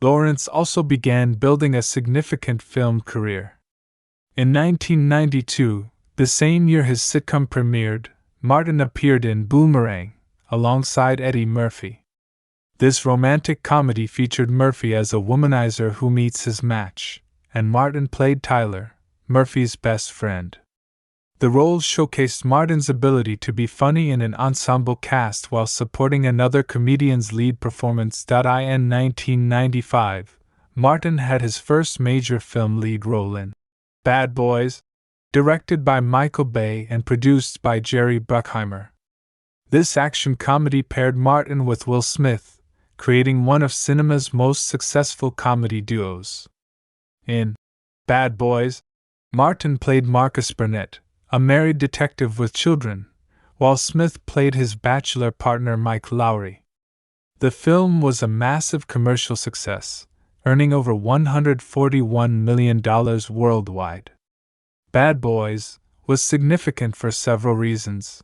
Lawrence also began building a significant film career. In 1992, the same year his sitcom premiered, Martin appeared in Boomerang, alongside Eddie Murphy. This romantic comedy featured Murphy as a womanizer who meets his match, and Martin played Tyler, Murphy's best friend. The roles showcased Martin's ability to be funny in an ensemble cast while supporting another comedian's lead performance. In 1995, Martin had his first major film lead role in Bad Boys, directed by Michael Bay and produced by Jerry Bruckheimer. This action comedy paired Martin with Will Smith, creating one of cinema's most successful comedy duos. In Bad Boys, Martin played Marcus Burnett, a married detective with children, while Smith played his bachelor partner Mike Lowry. The film was a massive commercial success, earning over $141 million worldwide. Bad Boys was significant for several reasons.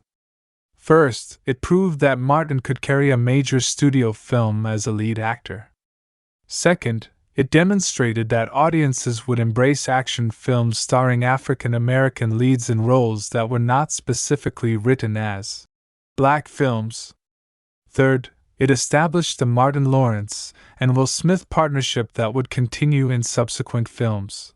First, it proved that Martin could carry a major studio film as a lead actor. Second, it demonstrated that audiences would embrace action films starring African American leads in roles that were not specifically written as black films. Third, it established the Martin Lawrence and Will Smith partnership that would continue in subsequent films.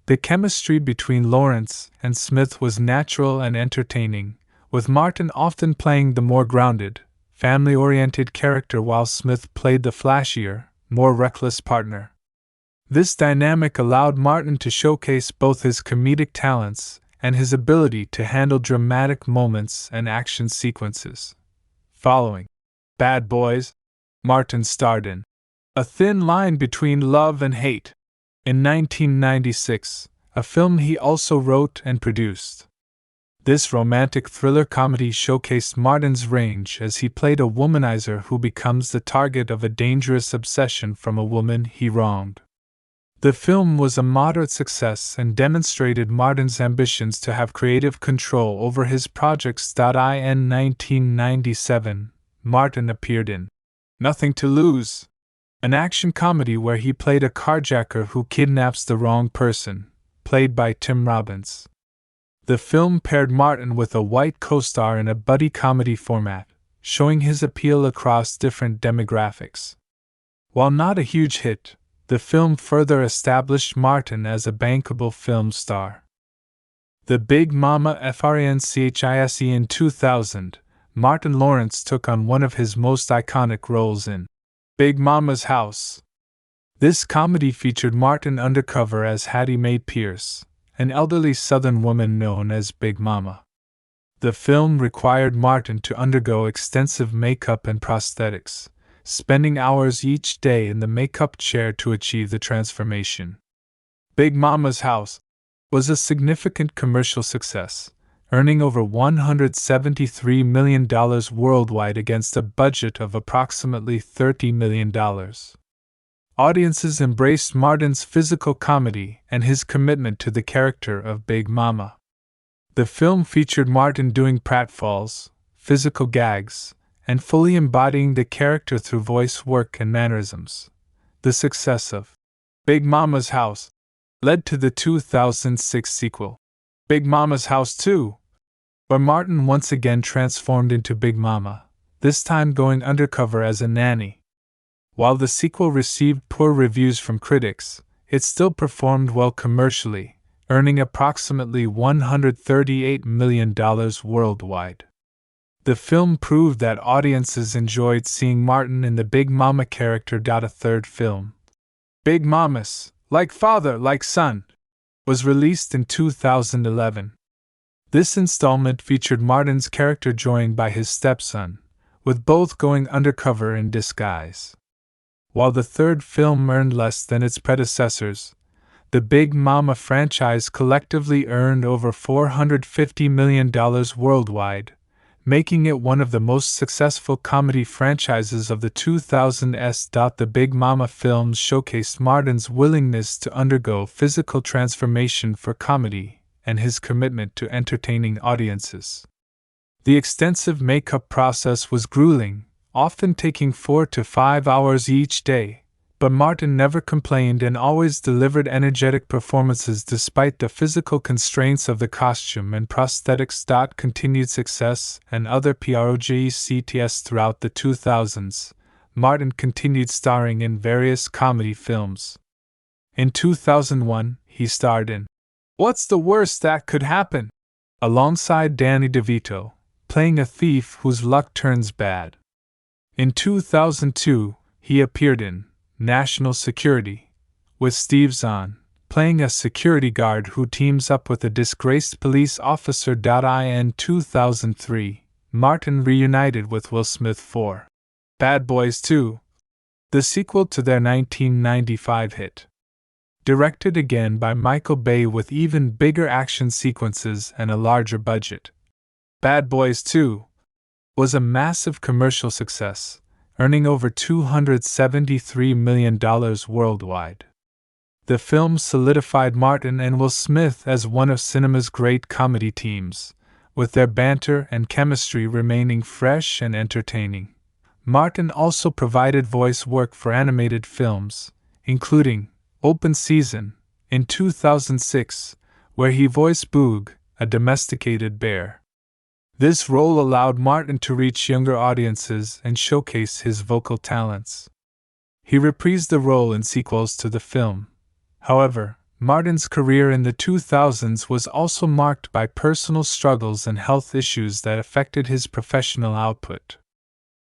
The chemistry between Lawrence and Smith was natural and entertaining, with Martin often playing the more grounded, family-oriented character while Smith played the flashier, more reckless partner. This dynamic allowed Martin to showcase both his comedic talents and his ability to handle dramatic moments and action sequences. Following Bad Boys, Martin starred in A Thin Line Between Love and Hate, in 1996, a film he also wrote and produced. This romantic thriller comedy showcased Martin's range as he played a womanizer who becomes the target of a dangerous obsession from a woman he wronged. The film was a moderate success and demonstrated Martin's ambitions to have creative control over his projects. In 1997, Martin appeared in Nothing to Lose, an action comedy where he played a carjacker who kidnaps the wrong person, played by Tim Robbins. The film paired Martin with a white co-star in a buddy comedy format, showing his appeal across different demographics. While not a huge hit, the film further established Martin as a bankable film star. The Big Momma Franchise. In 2000, Martin Lawrence took on one of his most iconic roles in Big Momma's House. This comedy featured Martin undercover as Hattie Mae Pierce, an elderly Southern woman known as Big Momma. The film required Martin to undergo extensive makeup and prosthetics, spending hours each day in the makeup chair to achieve the transformation. Big Momma's House was a significant commercial success, earning over $173 million worldwide against a budget of approximately $30 million. Audiences embraced Martin's physical comedy and his commitment to the character of Big Momma. The film featured Martin doing pratfalls, physical gags, and fully embodying the character through voice work and mannerisms. The success of Big Momma's House led to the 2006 sequel, Big Momma's House 2, where Martin once again transformed into Big Momma, this time going undercover as a nanny. While the sequel received poor reviews from critics, it still performed well commercially, earning approximately $138 million worldwide. The film proved that audiences enjoyed seeing Martin in the Big Momma character. A third film, Big Mommas, Like Father, Like Son, was released in 2011. This installment featured Martin's character joined by his stepson, with both going undercover in disguise. While the third film earned less than its predecessors, the Big Momma franchise collectively earned over $450 million worldwide, making it one of the most successful comedy franchises of the 2000s. The Big Momma films showcased Martin's willingness to undergo physical transformation for comedy and his commitment to entertaining audiences. The extensive makeup process was grueling, often taking 4 to 5 hours each day, but Martin never complained and always delivered energetic performances despite the physical constraints of the costume and prosthetics. Continued success and other projects throughout the 2000s, Martin continued starring in various comedy films. In 2001, he starred in What's the Worst That Could Happen?, alongside Danny DeVito, playing a thief whose luck turns bad. In 2002, he appeared in National Security, with Steve Zahn, playing a security guard who teams up with a disgraced police officer. In 2003, Martin reunited with Will Smith for Bad Boys 2, the sequel to their 1995 hit. Directed again by Michael Bay with even bigger action sequences and a larger budget, Bad Boys 2 was a massive commercial success, earning over $273 million worldwide. The film solidified Martin and Will Smith as one of cinema's great comedy teams, with their banter and chemistry remaining fresh and entertaining. Martin also provided voice work for animated films, including Open Season, in 2006, where he voiced Boog, a domesticated bear. This role allowed Martin to reach younger audiences and showcase his vocal talents. He reprised the role in sequels to the film. However, Martin's career in the 2000s was also marked by personal struggles and health issues that affected his professional output.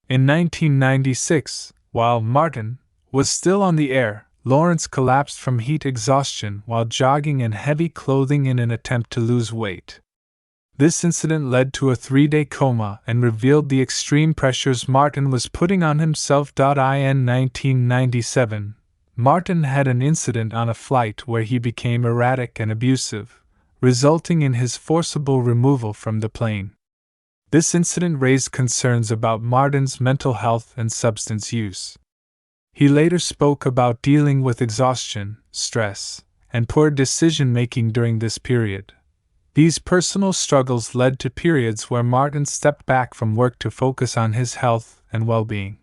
In 1996, while Martin was still on the air, Lawrence collapsed from heat exhaustion while jogging in heavy clothing in an attempt to lose weight. This incident led to a 3-day coma and revealed the extreme pressures Martin was putting on himself. In 1997, Martin had an incident on a flight where he became erratic and abusive, resulting in his forcible removal from the plane. This incident raised concerns about Martin's mental health and substance use. He later spoke about dealing with exhaustion, stress, and poor decision-making during this period. These personal struggles led to periods where Martin stepped back from work to focus on his health and well-being.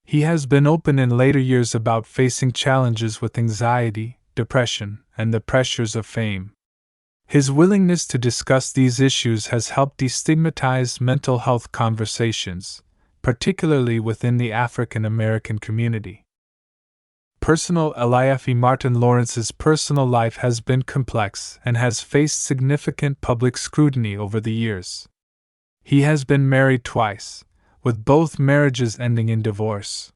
He has been open in later years about facing challenges with anxiety, depression, and the pressures of fame. His willingness to discuss these issues has helped destigmatize mental health conversations, particularly within the African American community. Personal life. Martin Lawrence's personal life has been complex and has faced significant public scrutiny over the years. He has been married twice, with both marriages ending in divorce.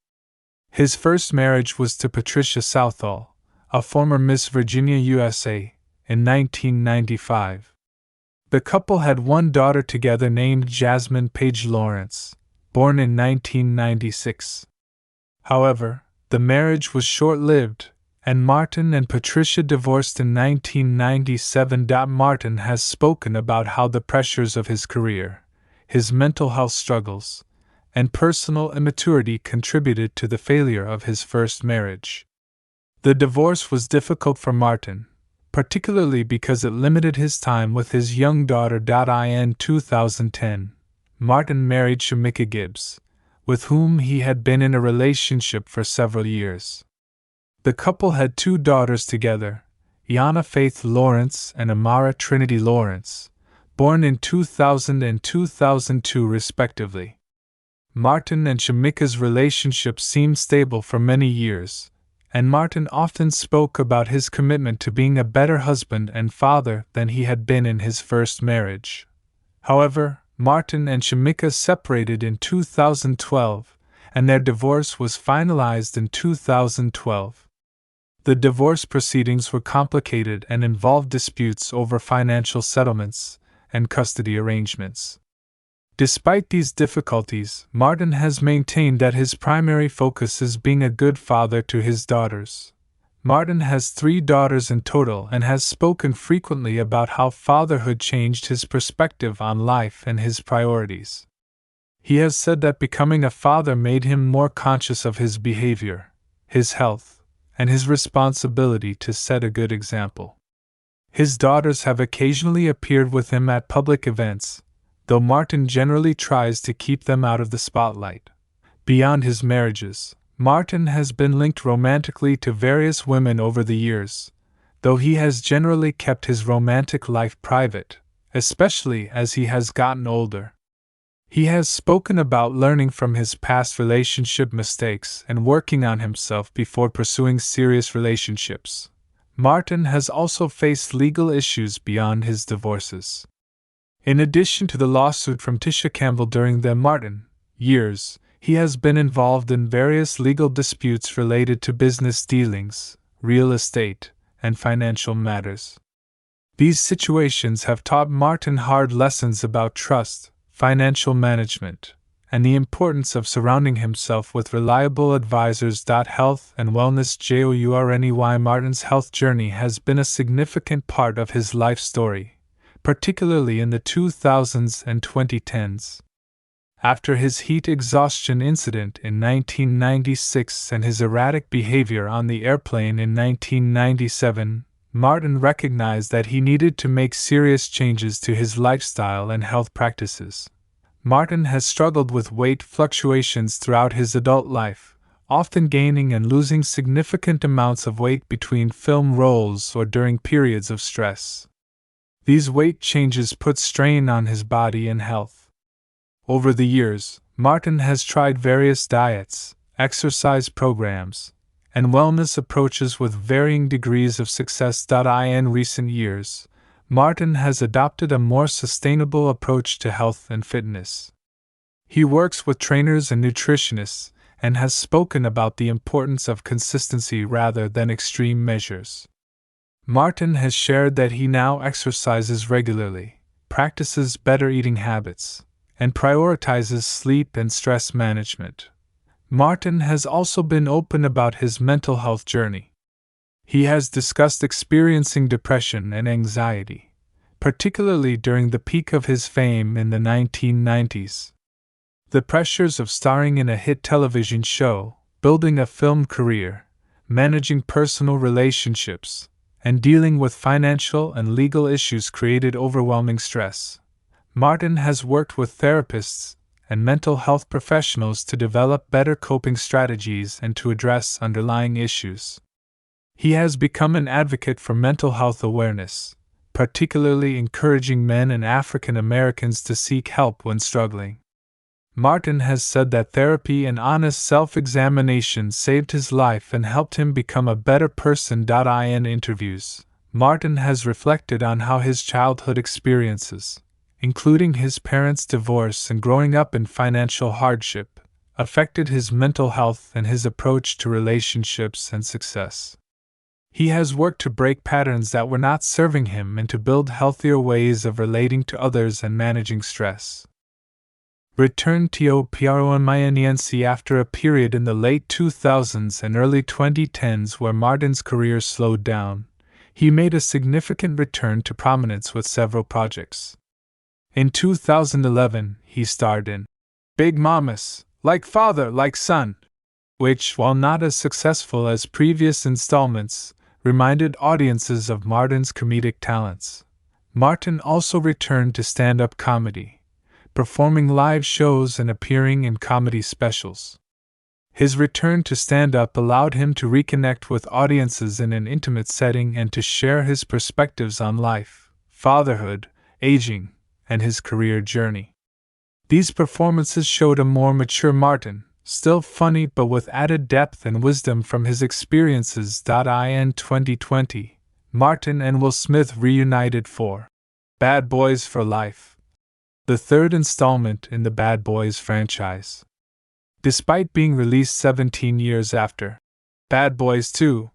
His first marriage was to Patricia Southall, a former Miss Virginia USA, in 1995. The couple had one daughter together named Jasmine Page Lawrence, born in 1996. However, the marriage was short-lived, and Martin and Patricia divorced in 1997. Martin has spoken about how the pressures of his career, his mental health struggles, and personal immaturity contributed to the failure of his first marriage. The divorce was difficult for Martin, particularly because it limited his time with his young daughter. In 2010, Martin married Shamika Gibbs, with whom he had been in a relationship for several years. The couple had two daughters together, Yana Faith Lawrence and Amara Trinity Lawrence, born in 2000 and 2002 respectively. Martin and Shamika's relationship seemed stable for many years, and Martin often spoke about his commitment to being a better husband and father than he had been in his first marriage. However, Martin and Shamika separated in 2012, and their divorce was finalized in 2012. The divorce proceedings were complicated and involved disputes over financial settlements and custody arrangements. Despite these difficulties, Martin has maintained that his primary focus is being a good father to his daughters. Martin has 3 daughters in total and has spoken frequently about how fatherhood changed his perspective on life and his priorities. He has said that becoming a father made him more conscious of his behavior, his health, and his responsibility to set a good example. His daughters have occasionally appeared with him at public events, though Martin generally tries to keep them out of the spotlight. Beyond his marriages, Martin has been linked romantically to various women over the years, though he has generally kept his romantic life private, especially as he has gotten older. He has spoken about learning from his past relationship mistakes and working on himself before pursuing serious relationships. Martin has also faced legal issues beyond his divorces. In addition to the lawsuit from Tisha Campbell during the Martin years, he has been involved in various legal disputes related to business dealings, real estate, and financial matters. These situations have taught Martin hard lessons about trust, financial management, and the importance of surrounding himself with reliable advisors. Health and wellness. Journey. Martin's health journey has been a significant part of his life story, particularly in the 2000s and 2010s. After his heat exhaustion incident in 1996 and his erratic behavior on the airplane in 1997, Martin recognized that he needed to make serious changes to his lifestyle and health practices. Martin has struggled with weight fluctuations throughout his adult life, often gaining and losing significant amounts of weight between film roles or during periods of stress. These weight changes put strain on his body and health. Over the years, Martin has tried various diets, exercise programs, and wellness approaches with varying degrees of success. In recent years, Martin has adopted a more sustainable approach to health and fitness. He works with trainers and nutritionists and has spoken about the importance of consistency rather than extreme measures. Martin has shared that he now exercises regularly, practices better eating habits, and prioritizes sleep and stress management. Martin has also been open about his mental health journey. He has discussed experiencing depression and anxiety, particularly during the peak of his fame in the 1990s. The pressures of starring in a hit television show, building a film career, managing personal relationships, and dealing with financial and legal issues created overwhelming stress. Martin has worked with therapists and mental health professionals to develop better coping strategies and to address underlying issues. He has become an advocate for mental health awareness, particularly encouraging men and African Americans to seek help when struggling. Martin has said that therapy and honest self-examination saved his life and helped him become a better person. In interviews, Martin has reflected on how his childhood experiences, including his parents' divorce and growing up in financial hardship, affected his mental health and his approach to relationships and success. He has worked to break patterns that were not serving him and to build healthier ways of relating to others and managing stress. Returned to PROMINENC after a period in the late 2000s and early 2010s where Martin's career slowed down, he made a significant return to prominence with several projects. In 2011, he starred in Big Mamas, Like Father, Like Son, which, while not as successful as previous installments, reminded audiences of Martin's comedic talents. Martin also returned to stand-up comedy, performing live shows and appearing in comedy specials. His return to stand-up allowed him to reconnect with audiences in an intimate setting and to share his perspectives on life, fatherhood, aging, and his career journey. These performances showed a more mature Martin, still funny but with added depth and wisdom from his experiences. In 2020, Martin and Will Smith reunited for Bad Boys for Life, the third installment in the Bad Boys franchise. Despite being released 17 years after Bad Boys 2,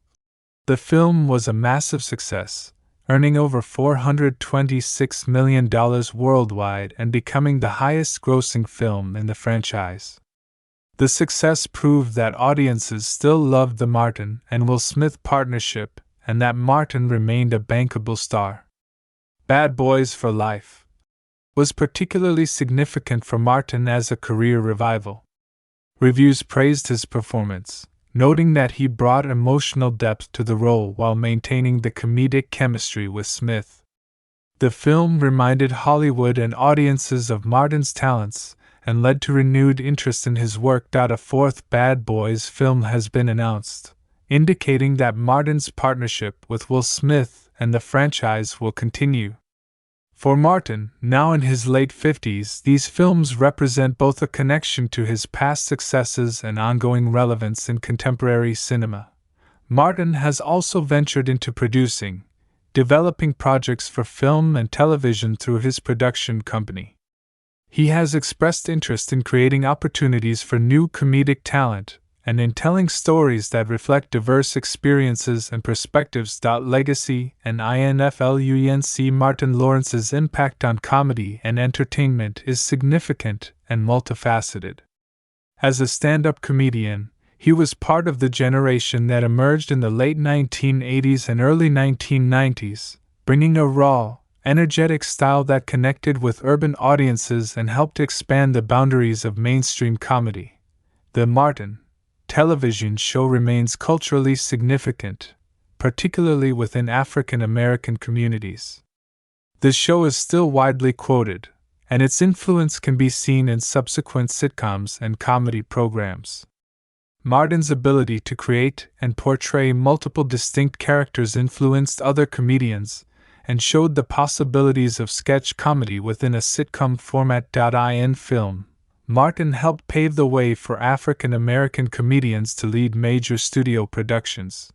the film was a massive success, earning over $426 million worldwide and becoming the highest-grossing film in the franchise. The success proved that audiences still loved the Martin and Will Smith partnership and that Martin remained a bankable star. Bad Boys for Life was particularly significant for Martin as a career revival. Reviews praised his performance, noting that he brought emotional depth to the role while maintaining the comedic chemistry with Smith. The film reminded Hollywood and audiences of Martin's talents and led to renewed interest in his work. A fourth Bad Boys film has been announced, indicating that Martin's partnership with Will Smith and the franchise will continue. For Martin, now in his late 50s, these films represent both a connection to his past successes and ongoing relevance in contemporary cinema. Martin has also ventured into producing, developing projects for film and television through his production company. He has expressed interest in creating opportunities for new comedic talent and in telling stories that reflect diverse experiences and perspectives. Legacy and INFLUENC Martin Lawrence's impact on comedy and entertainment is significant and multifaceted. As a stand-up comedian, he was part of the generation that emerged in the late 1980s and early 1990s, bringing a raw, energetic style that connected with urban audiences and helped expand the boundaries of mainstream comedy. The Martin television show remains culturally significant, particularly within African American communities. The show is still widely quoted, and its influence can be seen in subsequent sitcoms and comedy programs. Martin's ability to create and portray multiple distinct characters influenced other comedians and showed the possibilities of sketch comedy within a sitcom format. In film, Martin helped pave the way for African American comedians to lead major studio productions.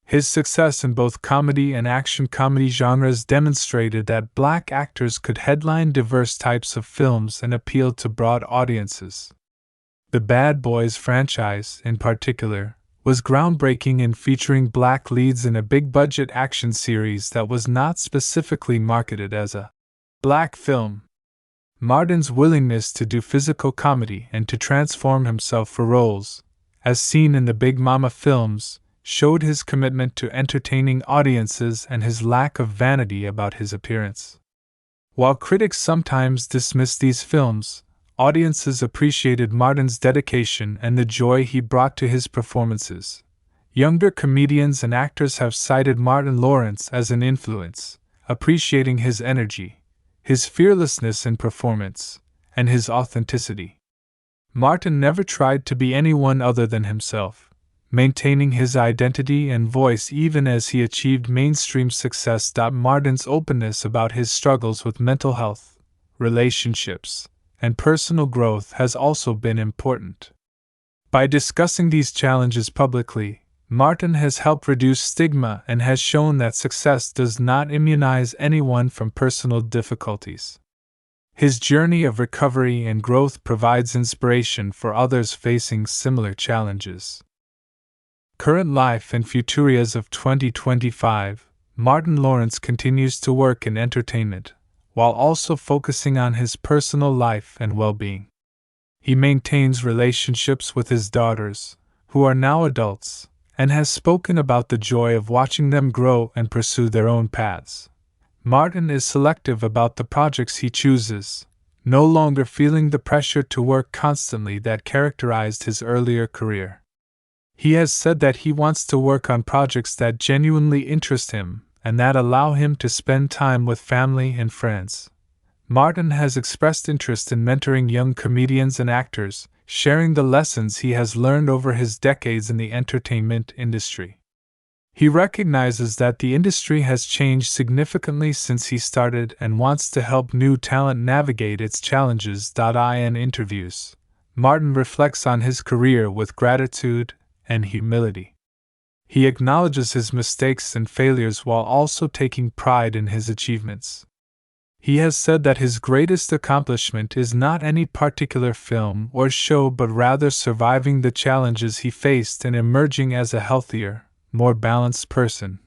His success in both comedy and action comedy genres demonstrated that black actors could headline diverse types of films and appeal to broad audiences. The Bad Boys franchise, in particular, was groundbreaking in featuring black leads in a big-budget action series that was not specifically marketed as a black film. Martin's willingness to do physical comedy and to transform himself for roles, as seen in the Big Momma films, showed his commitment to entertaining audiences and his lack of vanity about his appearance. While critics sometimes dismissed these films, audiences appreciated Martin's dedication and the joy he brought to his performances. Younger comedians and actors have cited Martin Lawrence as an influence, appreciating his energy, his fearlessness in performance, and his authenticity. Martin never tried to be anyone other than himself, maintaining his identity and voice even as he achieved mainstream success. Martin's openness about his struggles with mental health, relationships, and personal growth has also been important. By discussing these challenges publicly, Martin has helped reduce stigma and has shown that success does not immunize anyone from personal difficulties. His journey of recovery and growth provides inspiration for others facing similar challenges. Current life and future. As of 2025, Martin Lawrence continues to work in entertainment, while also focusing on his personal life and well-being. He maintains relationships with his daughters, who are now adults, and has spoken about the joy of watching them grow and pursue their own paths. Martin is selective about the projects he chooses, no longer feeling the pressure to work constantly that characterized his earlier career. He has said that he wants to work on projects that genuinely interest him and that allow him to spend time with family and friends. Martin has expressed interest in mentoring young comedians and actors, sharing the lessons he has learned over his decades in the entertainment industry. He recognizes that the industry has changed significantly since he started and wants to help new talent navigate its challenges. In interviews, Martin reflects on his career with gratitude and humility. He acknowledges his mistakes and failures while also taking pride in his achievements. He has said that his greatest accomplishment is not any particular film or show but rather surviving the challenges he faced and emerging as a healthier, more balanced person.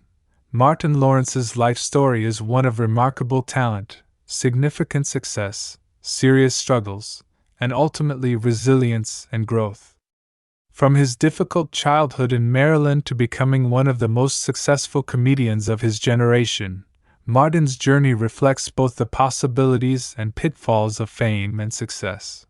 Martin Lawrence's life story is one of remarkable talent, significant success, serious struggles, and ultimately resilience and growth. From his difficult childhood in Maryland to becoming one of the most successful comedians of his generation, Martin's journey reflects both the possibilities and pitfalls of fame and success.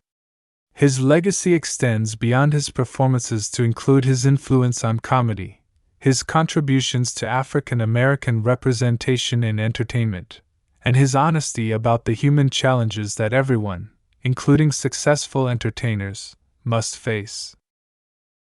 His legacy extends beyond his performances to include his influence on comedy, his contributions to African American representation in entertainment, and his honesty about the human challenges that everyone, including successful entertainers, must face.